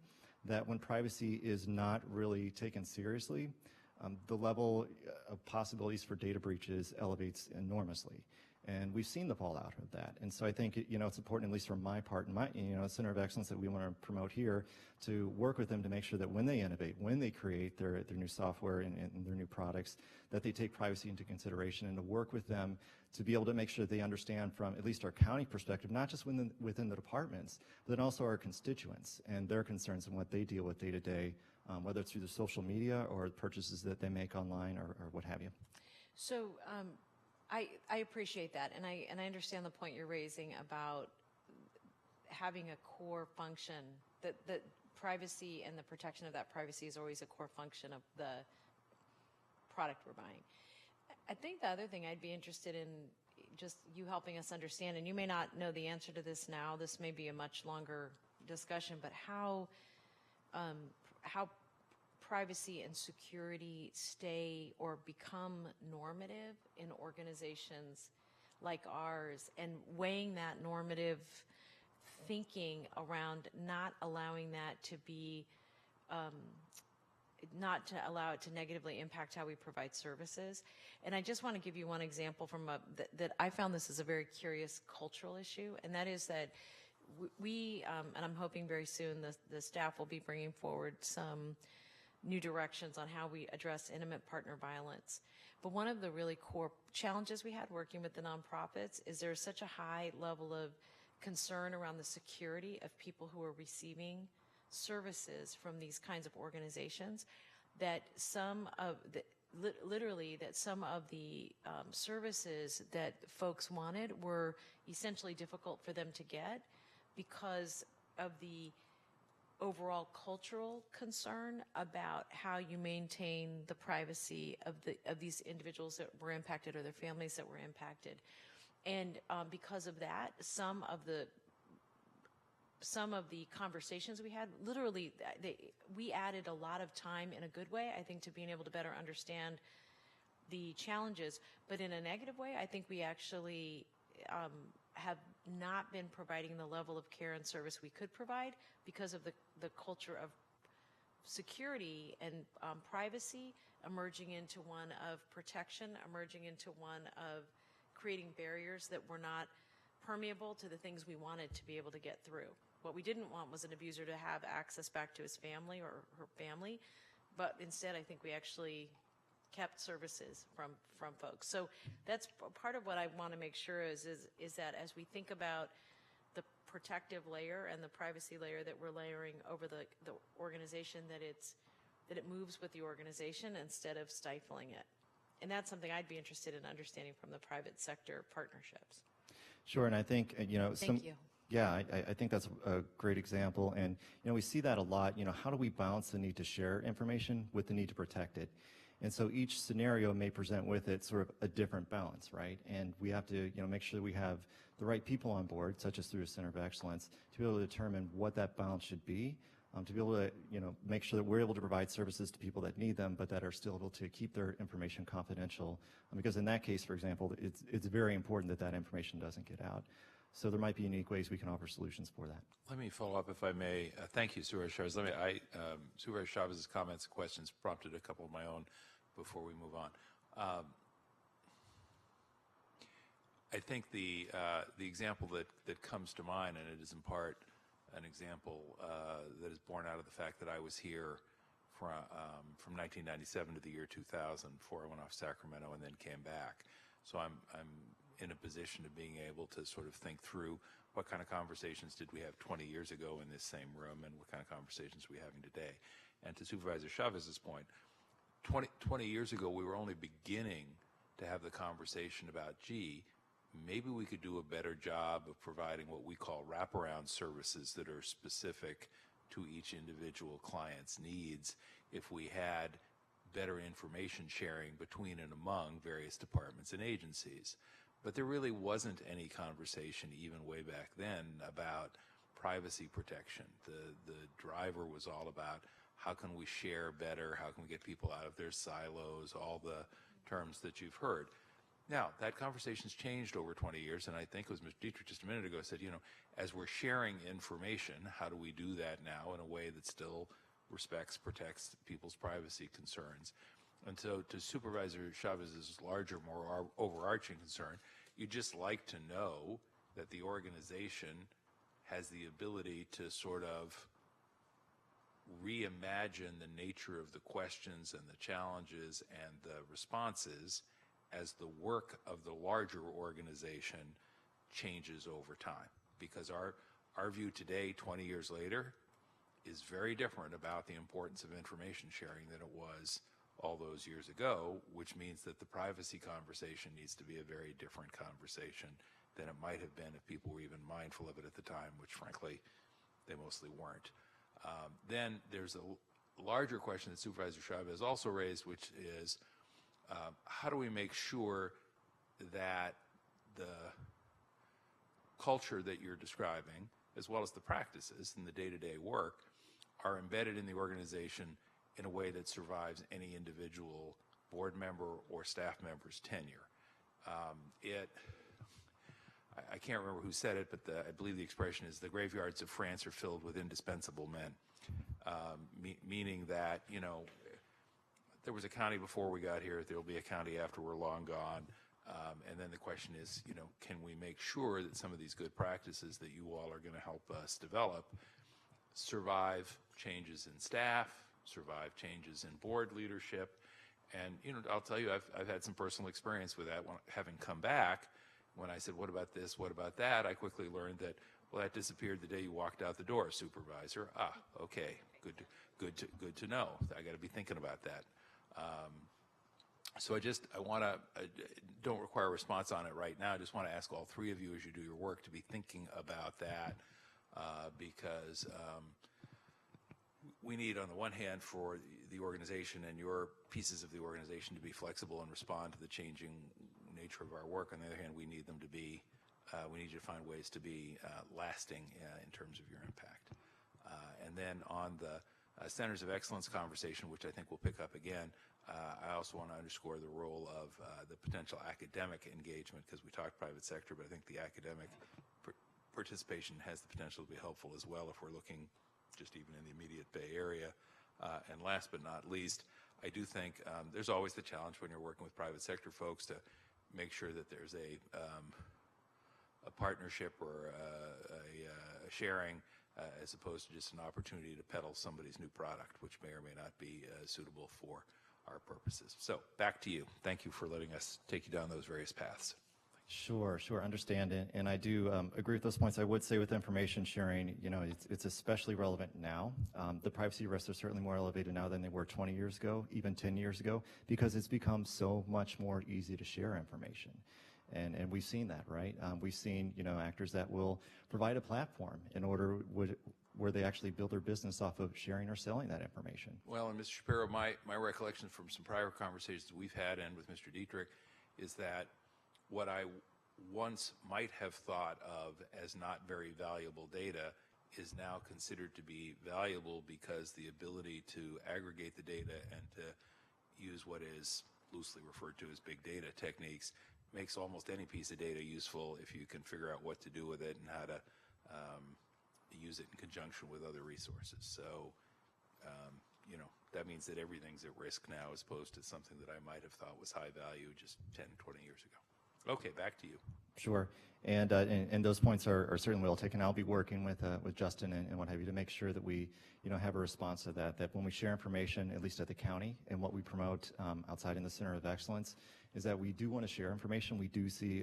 that when privacy is not really taken seriously, the level of possibilities for data breaches elevates enormously. And we've seen the fallout of that. And so I think, it's important, at least from my part, and my, Center of Excellence that we want to promote here, to work with them to make sure that when they innovate, when they create their new software and their new products, that they take privacy into consideration, and to work with them to be able to make sure that they understand from at least our county perspective, not just within the departments, but then also our constituents and their concerns and what they deal with day to day, whether it's through the social media or purchases that they make online or what have you. So I appreciate that, and I understand the point you're raising about having a core function, that privacy and the protection of that privacy is always a core function of the product we're buying. I think the other thing I'd be interested in, just you helping us understand, and you may not know the answer to this now, this may be a much longer discussion, but how privacy and security stay or become normative in organizations like ours, and weighing that normative thinking around not allowing that to be, not to allow it to negatively impact how we provide services. And I just want to give you one example from that I found this is a very curious cultural issue, and that is that we, and I'm hoping very soon the staff will be bringing forward some new directions on how we address intimate partner violence. But one of the really core challenges we had working with the nonprofits is there's such a high level of concern around the security of people who are receiving services from these kinds of organizations that some of the literally that some of the services that folks wanted were essentially difficult for them to get because of the overall cultural concern about how you maintain the privacy of these individuals that were impacted or their families that were impacted. And because of that, some of the conversations we had, literally, we added a lot of time in a good way, I think, to being able to better understand the challenges. But in a negative way, I think we actually have not been providing the level of care and service we could provide because of the culture of security and privacy emerging into one of protection, emerging into one of creating barriers that were not permeable to the things we wanted to be able to get through. What we didn't want was an abuser to have access back to his family or her family, but instead I think we actually kept services from folks. So that's part of what I want to make sure is that as we think about the protective layer and the privacy layer that we're layering over the organization, that it moves with the organization instead of stifling it. And that's something I'd be interested in understanding from the private sector partnerships. Sure, and I think, Thank you. Yeah, I think that's a great example. And, we see that a lot. How do we balance the need to share information with the need to protect it? And so each scenario may present with it sort of a different balance, right? And we have to, make sure that we have the right people on board, such as through a Center of Excellence, to be able to determine what that balance should be, to be able to, make sure that we're able to provide services to people that need them, but that are still able to keep their information confidential. Because in that case, for example, it's very important that that information doesn't get out. So there might be unique ways we can offer solutions for that. Let me follow up, if I may. Thank you, Supervisor Chavez. Supervisor Chavez's comments and questions prompted a couple of my own before we move on. I think the example that comes to mind, and it is in part an example that is born out of the fact that I was here from 1997 to the year 2000 before I went off Sacramento and then came back. So I'm in a position of being able to sort of think through what kind of conversations did we have 20 years ago in this same room and what kind of conversations are we having today. And to Supervisor Chavez's point, 20 years ago we were only beginning to have the conversation about, gee, maybe we could do a better job of providing what we call wraparound services that are specific to each individual client's needs if we had better information sharing between and among various departments and agencies. But there really wasn't any conversation even way back then about privacy protection. The driver was all about how can we share better, how can we get people out of their silos, all the terms that you've heard. Now, that conversation's changed over 20 years, and I think it was Ms. Dietrich just a minute ago said, as we're sharing information, how do we do that now in a way that still respects, protects people's privacy concerns? And so to Supervisor Chavez's larger, more overarching concern, you'd just like to know that the organization has the ability to sort of reimagine the nature of the questions and the challenges and the responses as the work of the larger organization changes over time. Because our view today, 20 years later, is very different about the importance of information sharing than it was all those years ago, which means that the privacy conversation needs to be a very different conversation than it might have been if people were even mindful of it at the time, which frankly, they mostly weren't. Then there's a larger question that Supervisor Chavez also raised, which is how do we make sure that the culture that you're describing, as well as the practices and the day-to-day work, are embedded in the organization in a way that survives any individual board member or staff member's tenure. I can't remember who said it, but I believe the expression is the graveyards of France are filled with indispensable men, meaning that, you know, there was a county before we got here, there will be a county after we're long gone, and then the question is, you know, can we make sure that some of these good practices that you all are going to help us develop survive changes in staff, survive changes in board leadership. And, you know, I'll tell you, I've had some personal experience with that. Having come back, when I said, what about this, what about that, I quickly learned that, well, that disappeared the day you walked out the door, supervisor. Ah, okay, good to know. I got to be thinking about that. So I want to, don't require a response on it right now. I just want to ask all three of you as you do your work to be thinking about that, because we need, on the one hand, for the organization and your pieces of the organization to be flexible and respond to the changing nature of our work. On the other hand, we need them to be, we need you to find ways to be lasting in terms of your impact. And then on the Centers of Excellence conversation, which I think we'll pick up again, I also want to underscore the role of the potential academic engagement, because we talked private sector, but I think the academic participation has the potential to be helpful as well if we're looking just even in the immediate Bay Area. And last but not least, I do think there's always the challenge when you're working with private sector folks to make sure that there's a partnership or a sharing as opposed to just an opportunity to peddle somebody's new product, which may or may not be suitable for our purposes. So back to you. Thank you for letting us take you down those various paths. Sure, understand it. And I do agree with those points. I would say with information sharing, you know, it's especially relevant now. The privacy risks are certainly more elevated now than they were 20 years ago, even 10 years ago, because it's become so much more easy to share information. And we've seen that, right? We've seen, you know, actors that will provide a platform in order where they actually build their business off of sharing or selling that information. Well, and Mr. Shapiro, my recollection from some prior conversations we've had and with Mr. Dietrich is that what I once might have thought of as not very valuable data is now considered to be valuable because the ability to aggregate the data and to use what is loosely referred to as big data techniques makes almost any piece of data useful if you can figure out what to do with it and how to use it in conjunction with other resources. So, you know, that means that everything's at risk now as opposed to something that I might have thought was high value just 10, 20 years ago. Okay, back to you. Sure, and those points are certainly well taken. I'll be working with Justin and what have you to make sure that we, you know, have a response to that. That when we share information, at least at the county, and what we promote outside in the Center of Excellence, is that we do want to share information. We do see,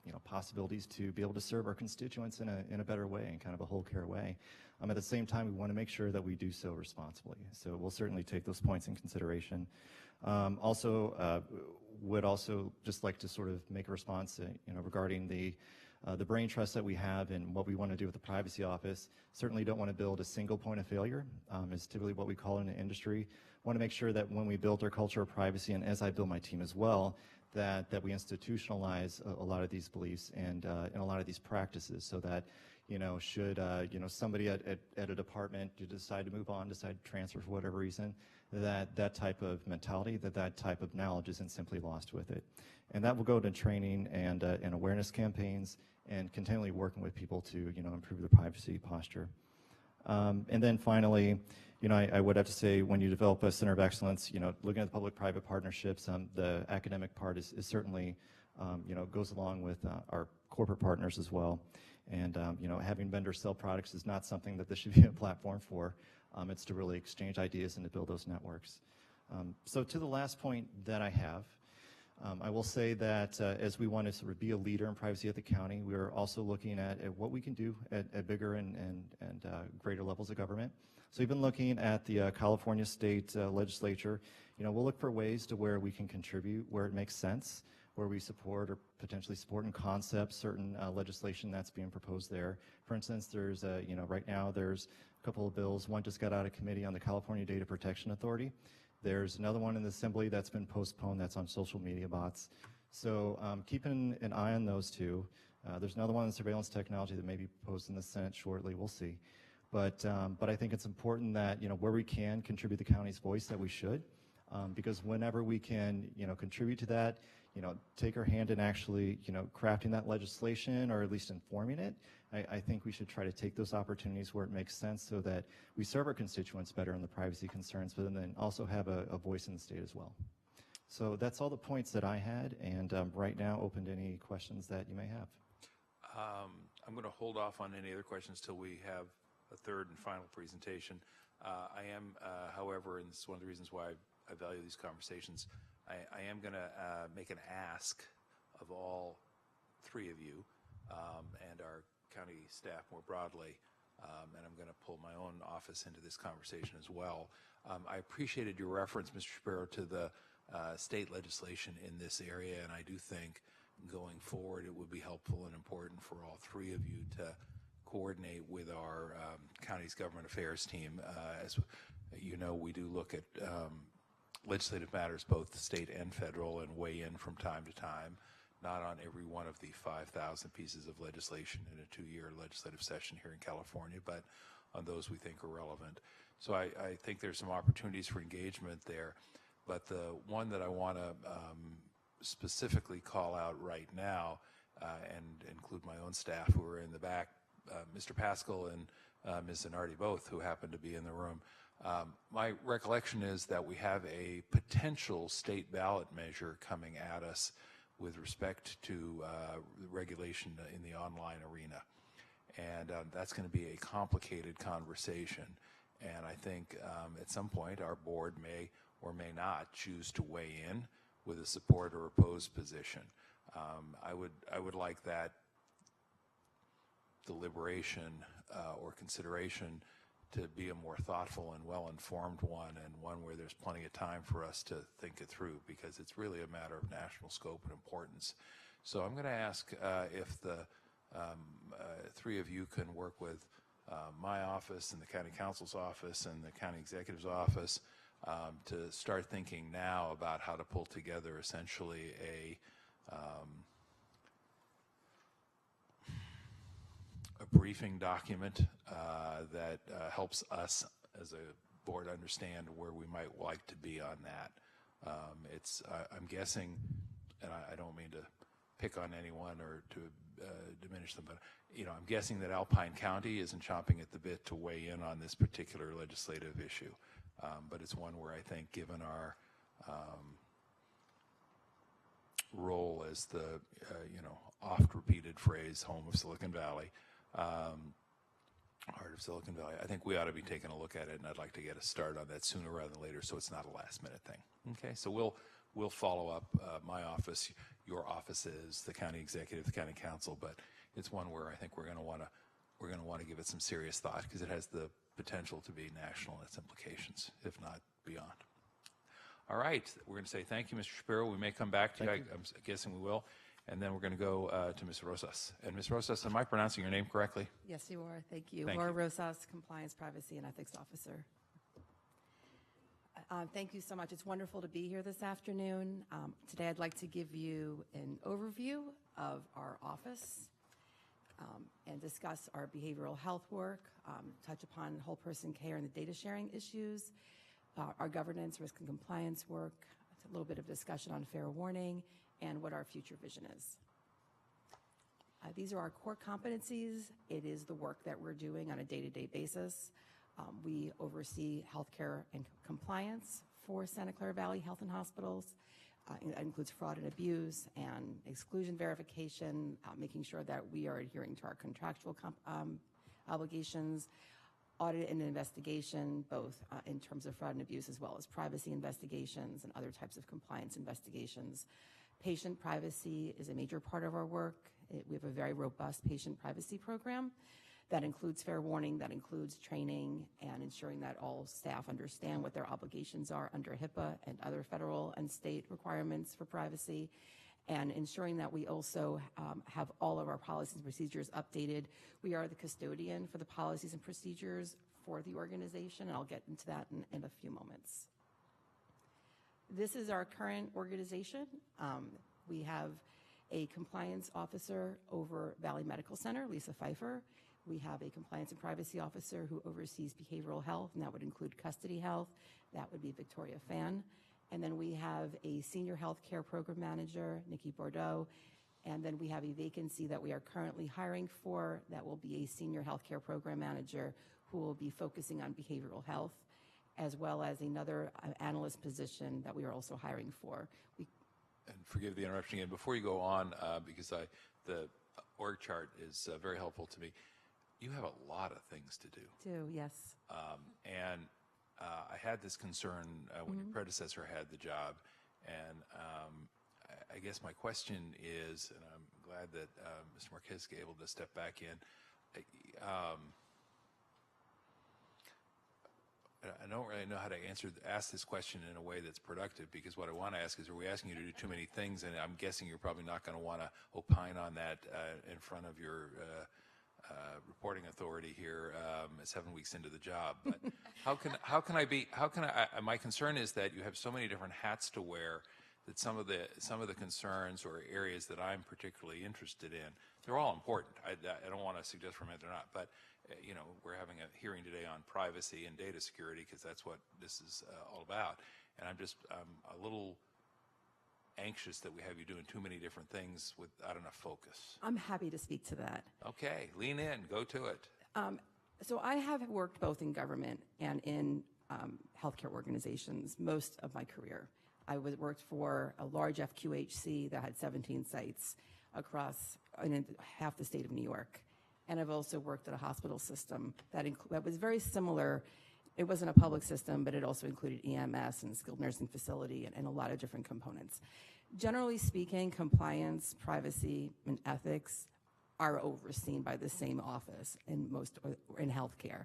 you know, possibilities to be able to serve our constituents in a better way, in kind of a whole care way. At the same time, we want to make sure that we do so responsibly. So we'll certainly take those points in consideration. Would also just like to sort of make a response, you know, regarding the brain trust that we have and what we want to do with the privacy office. Certainly don't want to build a single point of failure, is typically what we call it in the industry. Want to make sure that when we build our culture of privacy, and as I build my team as well, that we institutionalize a lot of these beliefs and a lot of these practices, so that, you know, should you know, somebody at a department decide to move on, decide to transfer for whatever reason, that type of mentality, that type of knowledge isn't simply lost with it. And that will go to training and awareness campaigns and continually working with people to, you know, improve their privacy posture. And then finally, you know, I would have to say, when you develop a Center of Excellence, you know, looking at the public-private partnerships, the academic part is certainly, you know, goes along with our corporate partners as well. And, you know, having vendors sell products is not something that this should be a platform for. It's to really exchange ideas and to build those networks. So to the last point that I have, I will say that as we want to sort of be a leader in privacy at the county, we are also looking at what we can do at bigger and greater levels of government. So we've been looking at the California State Legislature. You know, we'll look for ways to where we can contribute where it makes sense, where we support or potentially support in concept certain legislation that's being proposed there. For instance, there's you know, right now there's a couple of bills. One just got out of committee on the California Data Protection Authority. There's another one in the Assembly that's been postponed that's on social media bots. So keeping an eye on those two. There's another one on surveillance technology that may be proposed in the Senate shortly. We'll see. But I think it's important that, where we can contribute the county's voice, that we should, because whenever we can, contribute to that, take our hand in actually, crafting that legislation or at least informing it, I think we should try to take those opportunities where it makes sense so that we serve our constituents better on the privacy concerns, but then also have a voice in the state as well. So that's all the points that I had, and right now open to any questions that you may have. I'm going to hold off on any other questions till we have a third and final presentation. I am, however, and this is one of the reasons why I value these conversations, I am going to make an ask of all three of you and our county staff more broadly, and I'm going to pull my own office into this conversation as well. I appreciated your reference, Mr. Shapiro, to the state legislation in this area, and I do think going forward it would be helpful and important for all three of you to coordinate with our county's government affairs team. As you know, we do look at legislative matters, both state and federal, and weigh in from time to time, not on every one of the 5,000 pieces of legislation in a 2-year legislative session here in California, but on those we think are relevant. So I think there's some opportunities for engagement there, but the one that I want to specifically call out right now and include my own staff who are in the back, Mr. Pascal and Ms. Zanardi both, who happen to be in the room. My recollection is that we have a potential state ballot measure coming at us with respect to regulation in the online arena. And that's going to be a complicated conversation. And I think at some point our board may or may not choose to weigh in with a support or opposed position. I would like that deliberation or consideration to be a more thoughtful and well-informed one, and one where there's plenty of time for us to think it through, because it's really a matter of national scope and importance. So I'm going to ask if the three of you can work with my office and the county counsel's office and the county executive's office to start thinking now about how to pull together essentially a briefing document that helps us as a board understand where we might like to be on that. I'm guessing, and I don't mean to pick on anyone or to diminish them, but I'm guessing that Alpine County isn't chomping at the bit to weigh in on this particular legislative issue. But it's one where I think, given our role as the oft-repeated phrase, home of Silicon Valley, heart of Silicon Valley, I think we ought to be taking a look at it, and I'd like to get a start on that sooner rather than later, so it's not a last-minute thing. Okay, so we'll follow up. My office, your offices, the county executive, the county council, but it's one where I think we're going to want to give it some serious thought, because it has the potential to be national in its implications, if not beyond. All right, we're going to say thank you, Mr. Shapiro. We may come back to you. I'm guessing we will. And then we're going to go to Ms. Rosas. And Ms. Rosas, am I pronouncing your name correctly? Yes, you are. Thank you. Thank Laura you. Rosas, Compliance, Privacy, and Ethics Officer. Thank you so much. It's wonderful to be here this afternoon. Today I'd like to give you an overview of our office and discuss our behavioral health work, touch upon whole person care and the data sharing issues, our governance, risk and compliance work, a little bit of discussion on fair warning, and what our future vision is. These are our core competencies. It is the work that we're doing on a day-to-day basis. We oversee healthcare and compliance for Santa Clara Valley Health and Hospitals. That includes fraud and abuse and exclusion verification, making sure that we are adhering to our contractual obligations, audit and investigation, both in terms of fraud and abuse, as well as privacy investigations and other types of compliance investigations. Patient privacy is a major part of our work. We have a very robust patient privacy program that includes fair warning, that includes training, and ensuring that all staff understand what their obligations are under HIPAA and other federal and state requirements for privacy, and ensuring that we also have all of our policies and procedures updated. We are the custodian for the policies and procedures for the organization, and I'll get into that in a few moments. This is our current organization. We have a compliance officer over Valley Medical Center, Lisa Pfeiffer. We have a compliance and privacy officer who oversees behavioral health, and that would include custody health. That would be Victoria Fan. And then we have a senior health care program manager, Nikki Bordeaux. And then we have a vacancy that we are currently hiring for that will be a senior health care program manager who will be focusing on behavioral health, as well as another analyst position that we are also hiring for. And forgive the interruption again. Before you go on, because the org chart is very helpful to me, you have a lot of things to do. Yes. And I had this concern when your predecessor had the job, and I guess my question is, and I'm glad that Mr. Marquez is able to step back in. I don't really know how to ask this question in a way that's productive, because what I want to ask is, are we asking you to do too many things? And I'm guessing you're probably not going to want to opine on that in front of your reporting authority here 7 weeks into the job. But my concern is that you have so many different hats to wear that some of the concerns or areas that I'm particularly interested in, they're all important. I don't want to suggest for a minute they're not, but you know, we're having a hearing today on privacy and data security because that's what this is all about. And I'm a little anxious that we have you doing too many different things without enough focus. I'm happy to speak to that. Okay, lean in, go to it. So I have worked both in government and in healthcare organizations most of my career. I worked for a large FQHC that had 17 sites across half the state of New York. And I've also worked at a hospital system that was very similar. It wasn't a public system, but it also included EMS and skilled nursing facility and a lot of different components. Generally speaking, compliance, privacy, and ethics are overseen by the same office in healthcare.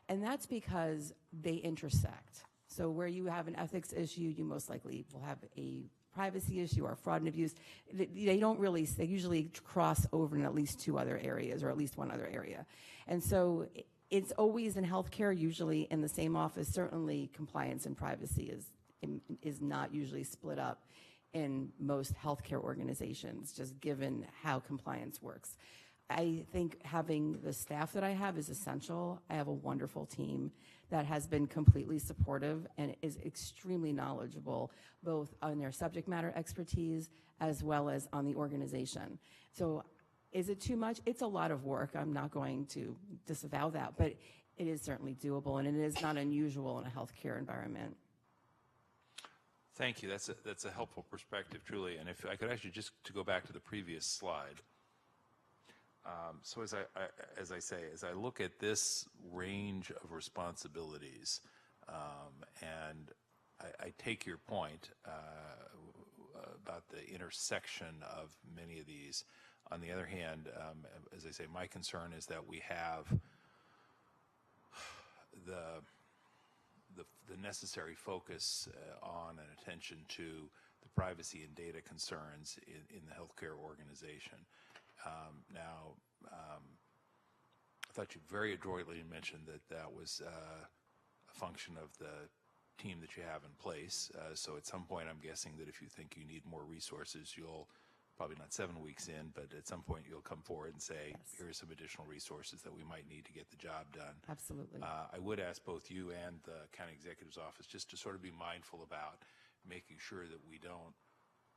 And that's because they intersect. So where you have an ethics issue, you most likely will have a privacy issue or fraud and abuse. They usually cross over in at least two other areas or at least one other area. And so it's always in healthcare, usually in the same office. Certainly compliance and privacy is not usually split up in most healthcare organizations, just given how compliance works. I think having the staff that I have is essential. I have a wonderful team that has been completely supportive and is extremely knowledgeable, both on their subject matter expertise as well as on the organization. So is it too much? It's a lot of work. I'm not going to disavow that, but it is certainly doable, and it is not unusual in a healthcare environment. Thank you. That's a helpful perspective, truly. And if I could actually just to go back to the previous slide. So as I look at this range of responsibilities, and I take your point about the intersection of many of these. On the other hand, as I say, my concern is that we have the necessary focus on and attention to the privacy and data concerns in the healthcare organization. Now, I thought you very adroitly mentioned that was a function of the team that you have in place. So at some point, I'm guessing that if you think you need more resources, you'll, probably not 7 weeks in, but at some point you'll come forward and say, yes, here are some additional resources that we might need to get the job done. Absolutely. I would ask both you and the county executive's office just to sort of be mindful about making sure that we don't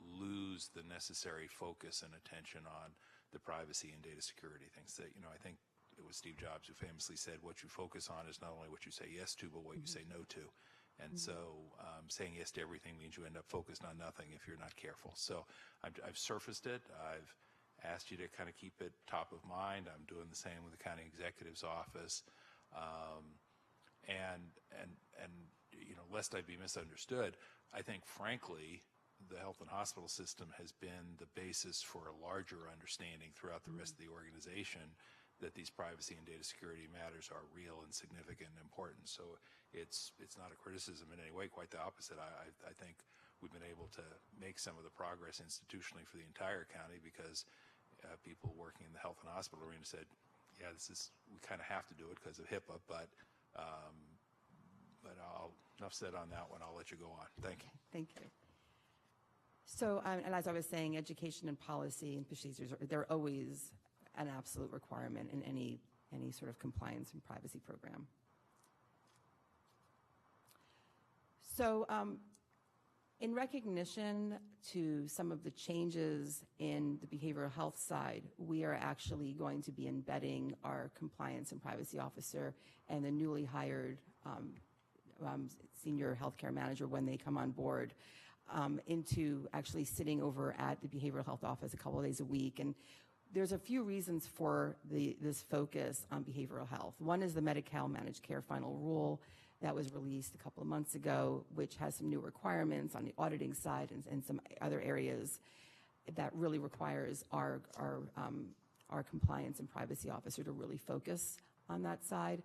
lose the necessary focus and attention on the privacy and data security things that, you know, I think it was Steve Jobs who famously said, what you focus on is not only what you say yes to, but what you say no to. And so saying yes to everything means you end up focused on nothing if you're not careful. So I've surfaced it. I've asked you to kind of keep it top of mind. I'm doing the same with the county executive's office. And you know, lest I be misunderstood, I think, frankly, the health and hospital system has been the basis for a larger understanding throughout the rest of the organization that these privacy and data security matters are real and significant and important. So it's not a criticism in any way, quite the opposite. I think we've been able to make some of the progress institutionally for the entire county because people working in the health and hospital arena said, yeah, we kind of have to do it because of HIPAA, but enough said on that one. I'll let you go on. Thank you. Thank you. So, and as I was saying, education and policy and procedures, they're always an absolute requirement in any any sort of compliance and privacy program. So in recognition to some of the changes in the behavioral health side, we are actually going to be embedding our compliance and privacy officer and the newly hired senior healthcare manager when they come on board into actually sitting over at the behavioral health office a couple of days a week. And there's a few reasons for this focus on behavioral health. One is the Medi-Cal managed care final rule that was released a couple of months ago, which has some new requirements on the auditing side and some other areas that really requires our compliance and privacy officer to really focus on that side,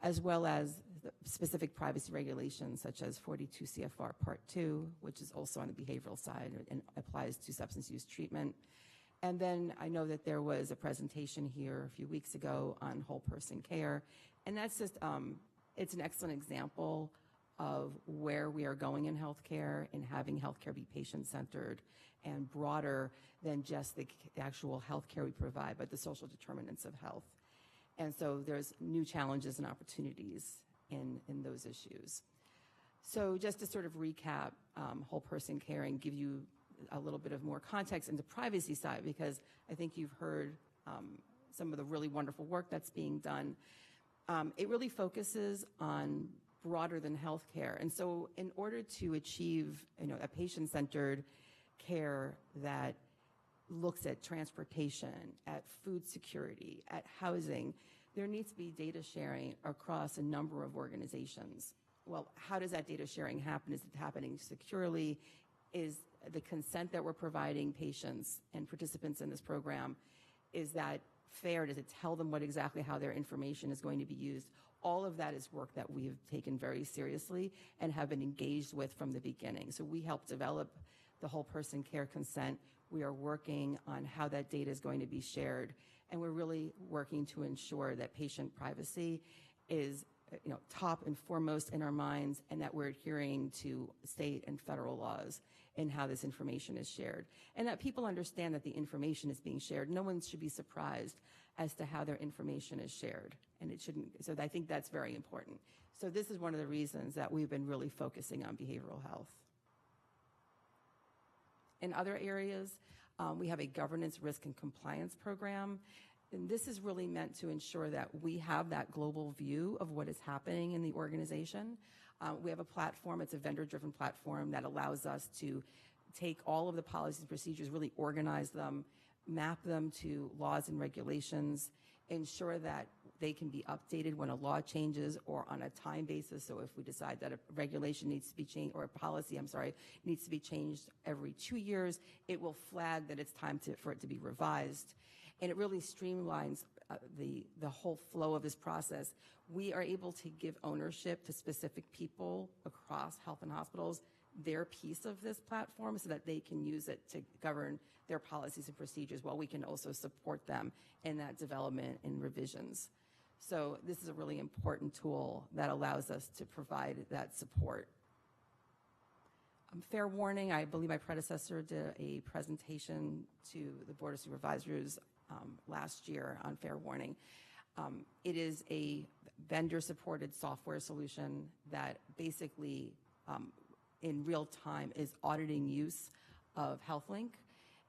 as well as the specific privacy regulations such as 42 CFR Part 2, which is also on the behavioral side and applies to substance use treatment. And then I know that there was a presentation here a few weeks ago on whole person care, and that's just it's an excellent example of where we are going in healthcare and having healthcare be patient-centered and broader than just the actual healthcare we provide, but the social determinants of health. And so there's new challenges and opportunities in those issues. So just to sort of recap whole person care and give you a little bit of more context in the privacy side, because I think you've heard some of the really wonderful work that's being done. It really focuses on broader than healthcare. And so in order to achieve, a patient-centered care that looks at transportation, at food security, at housing, there needs to be data sharing across a number of organizations. Well, how does that data sharing happen? Is it happening securely? Is the consent that we're providing patients and participants in this program, is that fair? Does it tell them what exactly how their information is going to be used? All of that is work that we've taken very seriously and have been engaged with from the beginning. So we helped develop the whole person care consent. We are working on how that data is going to be shared, and we're really working to ensure that patient privacy is top and foremost in our minds, and that we're adhering to state and federal laws in how this information is shared, and that people understand that the information is being shared. No one should be surprised as to how their information is shared, and it shouldn't. So I think that's very important. So this is one of the reasons that we've been really focusing on behavioral health. In other areas, we have a governance, risk, and compliance program. And this is really meant to ensure that we have that global view of what is happening in the organization. We have a platform, it's a vendor-driven platform that allows us to take all of the policies and procedures, really organize them, map them to laws and regulations, ensure that they can be updated when a law changes or on a time basis. So if we decide that a regulation needs to be changed, or a policy, needs to be changed every 2 years, it will flag that it's time for it to be revised. And it really streamlines the whole flow of this process. We are able to give ownership to specific people across health and hospitals, their piece of this platform, so that they can use it to govern their policies and procedures, while we can also support them in that development and revisions. So this is a really important tool that allows us to provide that support. Fair warning, I believe my predecessor did a presentation to the Board of Supervisors last year on fair warning. It is a vendor-supported software solution that basically in real time is auditing use of HealthLink,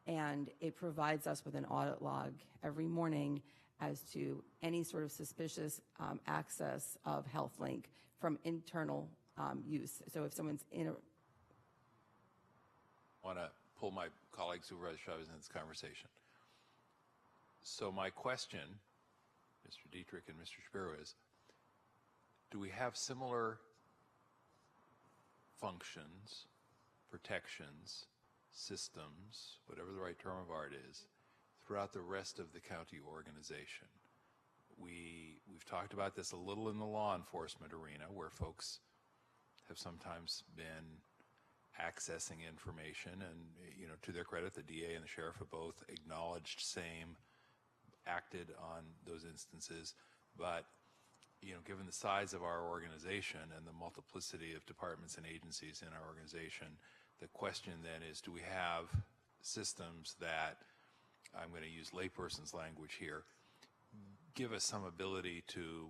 and it provides us with an audit log every morning as to any sort of suspicious access of HealthLink from internal use. So if someone's in a... I want to pull my colleague Supervisor Chavez in this conversation. So my question, Mr. Dietrich and Mr. Shapiro, is, do we have similar functions, protections, systems, whatever the right term of art is, throughout the rest of the county organization? We've talked about this a little in the law enforcement arena, where folks have sometimes been accessing information, and to their credit, the DA and the sheriff have both acknowledged same, acted on those instances. But given the size of our organization and the multiplicity of departments and agencies in our organization, the question then is, do we have systems that, I'm going to use layperson's language here, give us some ability to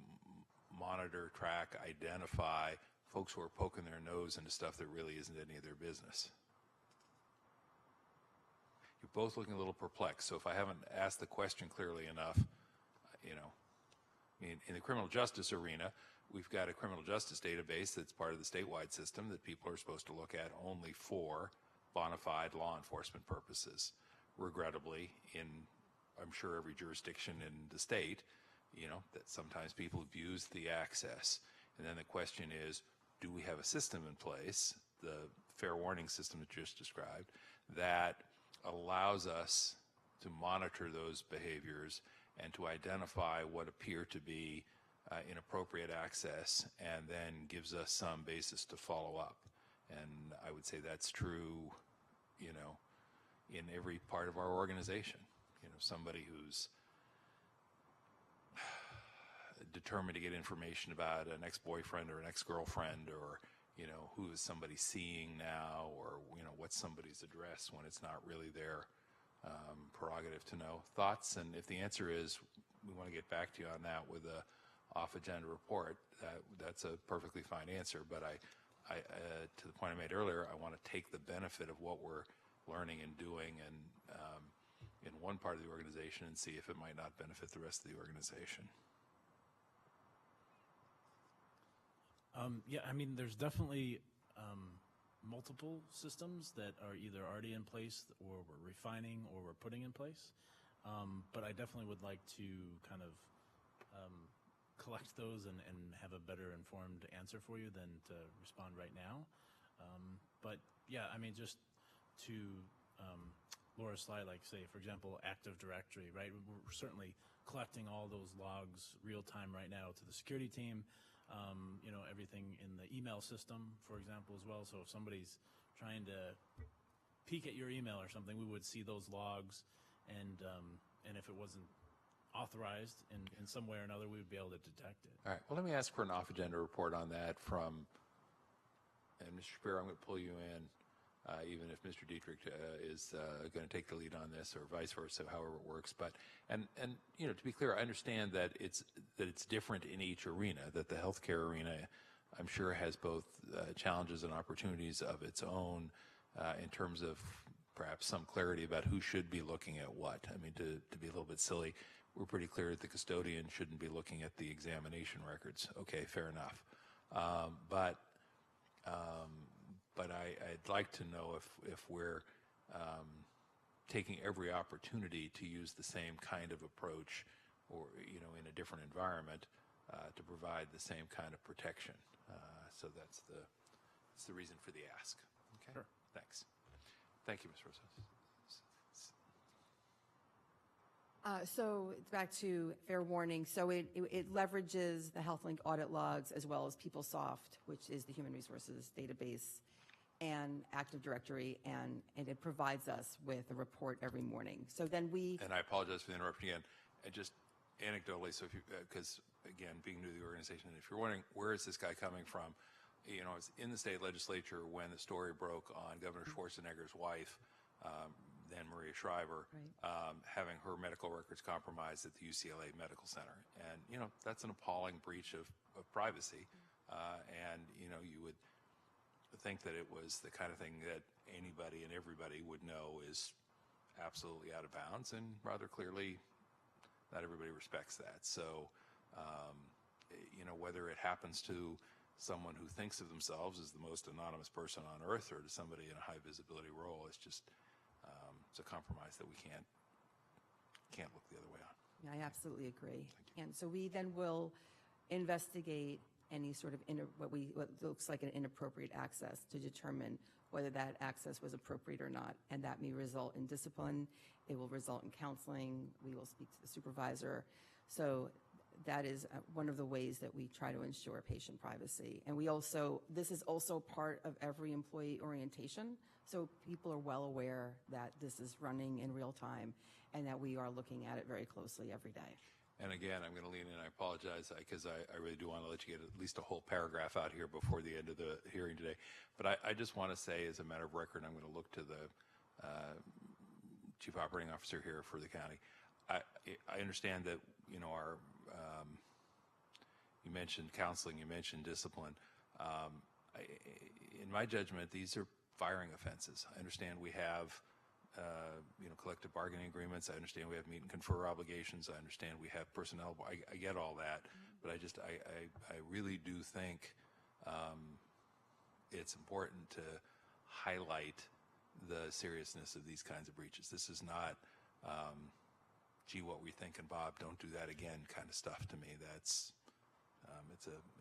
monitor, track, identify folks who are poking their nose into stuff that really isn't any of their business. You're both looking a little perplexed, so if I haven't asked the question clearly enough, you know, I mean, in the criminal justice arena, we've got a criminal justice database that's part of the statewide system that people are supposed to look at only for bona fide law enforcement purposes. Regrettably, in, I'm sure, every jurisdiction in the state, you know, that sometimes people abuse the access. And then the question is, do we have a system in place, the fair warning system that you just described, that allows us to monitor those behaviors and to identify what appear to be inappropriate access, and then gives us some basis to follow up. And I would say that's true, you know, in every part of our organization. You know, somebody who's determined to get information about an ex-boyfriend or an ex-girlfriend, or, you know, who is somebody seeing now, or, you know, what's somebody's address when it's not really their prerogative to know. Thoughts? And if the answer is we want to get back to you on that with a off-agenda report, that's a perfectly fine answer. But I to the point I made earlier, I want to take the benefit of what we're learning and doing and in one part of the organization and see if it might not benefit the rest of the organization. Yeah, I mean, there's definitely multiple systems that are either already in place or we're refining or we're putting in place. But I definitely would like to kind of collect those and have a better informed answer for you than to respond right now. But yeah, I mean, just to Laura's slide, like say, for example, Active Directory, right? We're certainly collecting all those logs real time right now to the security team. You know, everything in the email system, for example, as well. So if somebody's trying to peek at your email or something, we would see those logs, and if it wasn't authorized in some way or another, we would be able to detect it. All right. Well, let me ask for an off-agenda report on that from, and Mr. Shapiro, I'm going to pull you in, even if Mr. Dietrich is going to take the lead on this, or vice versa, however it works. But and you know, to be clear, I understand that it's different in each arena. That the healthcare arena, I'm sure, has both challenges and opportunities of its own in terms of perhaps some clarity about who should be looking at what. I mean, to be a little bit silly, we're pretty clear that the custodian shouldn't be looking at the examination records. Okay, fair enough. But I'd like to know if we're taking every opportunity to use the same kind of approach, or, you know, in a different environment, to provide the same kind of protection. So that's the reason for the ask. Okay. Sure. Thanks. Thank you, Ms. Rosas. So it's back to fair warning. So it leverages the HealthLink audit logs as well as PeopleSoft, which is the human resources database, and Active Directory, and it provides us with a report every morning. So then And I apologize for the interruption again. And just anecdotally, so if you, because again, being new to the organization, if you're wondering where is this guy coming from, you know, it's in the state legislature when the story broke on Governor Schwarzenegger's wife, then Maria Shriver, Right. having her medical records compromised at the UCLA Medical Center. And, you know, that's an appalling breach of privacy. And, you know, you would think that it was the kind of thing that anybody and everybody would know is absolutely out of bounds, and rather clearly not everybody respects that. So, you know, whether it happens to someone who thinks of themselves as the most anonymous person on earth or to somebody in a high visibility role, it's just it's a compromise that we can't look the other way on. Yeah, I absolutely agree. And so we then will investigate any sort of what looks like an inappropriate access to determine whether that access was appropriate or not, and that may result in discipline. It will result in counseling. We will speak to the supervisor. So that is one of the ways that we try to ensure patient privacy. And this is also part of every employee orientation. So people are well aware that this is running in real time and that we are looking at it very closely every day. And again, I'm going to lean in. I apologize because I really do want to let you get at least a whole paragraph out here before the end of the hearing today. But I just want to say, as a matter of record, I'm going to look to the Chief Operating Officer here for the county. I understand that, you know, our you mentioned counseling, you mentioned discipline. In my judgment, these are firing offenses. I understand we have, collective bargaining agreements. I understand we have meet and confer obligations. I understand we have personnel. I get all that, but I really do think it's important to highlight the seriousness of these kinds of breaches. This is not, gee, what were you thinking, Bob? Don't do that again kind of stuff to me. That's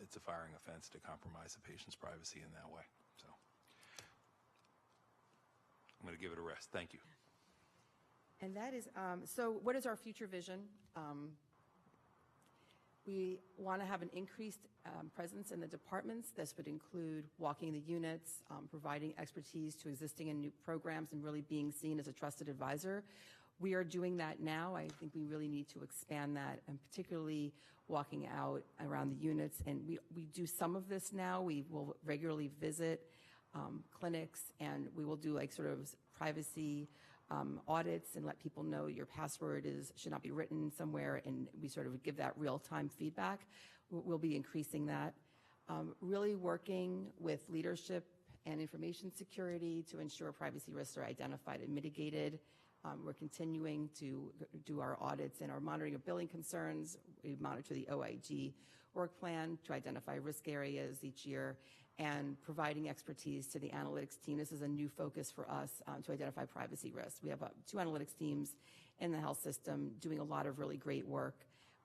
it's a firing offense to compromise the patient's privacy in that way. So I'm going to give it a rest. Thank you. And that is, so what is our future vision? We want to have an increased presence in the departments. This would include walking the units, providing expertise to existing and new programs, and really being seen as a trusted advisor. We are doing that now. I think we really need to expand that, and particularly walking out around the units. And we do some of this now. We will regularly visit clinics, and we will do like sort of privacy audits and let people know your password should not be written somewhere, and we sort of give that real-time feedback. We'll be increasing that. Really working with leadership and information security to ensure privacy risks are identified and mitigated. We're continuing to do our audits and our monitoring of billing concerns. We monitor the OIG work plan to identify risk areas each year, and providing expertise to the analytics team. This is a new focus for us to identify privacy risks. We have 2 analytics teams in the health system doing a lot of really great work.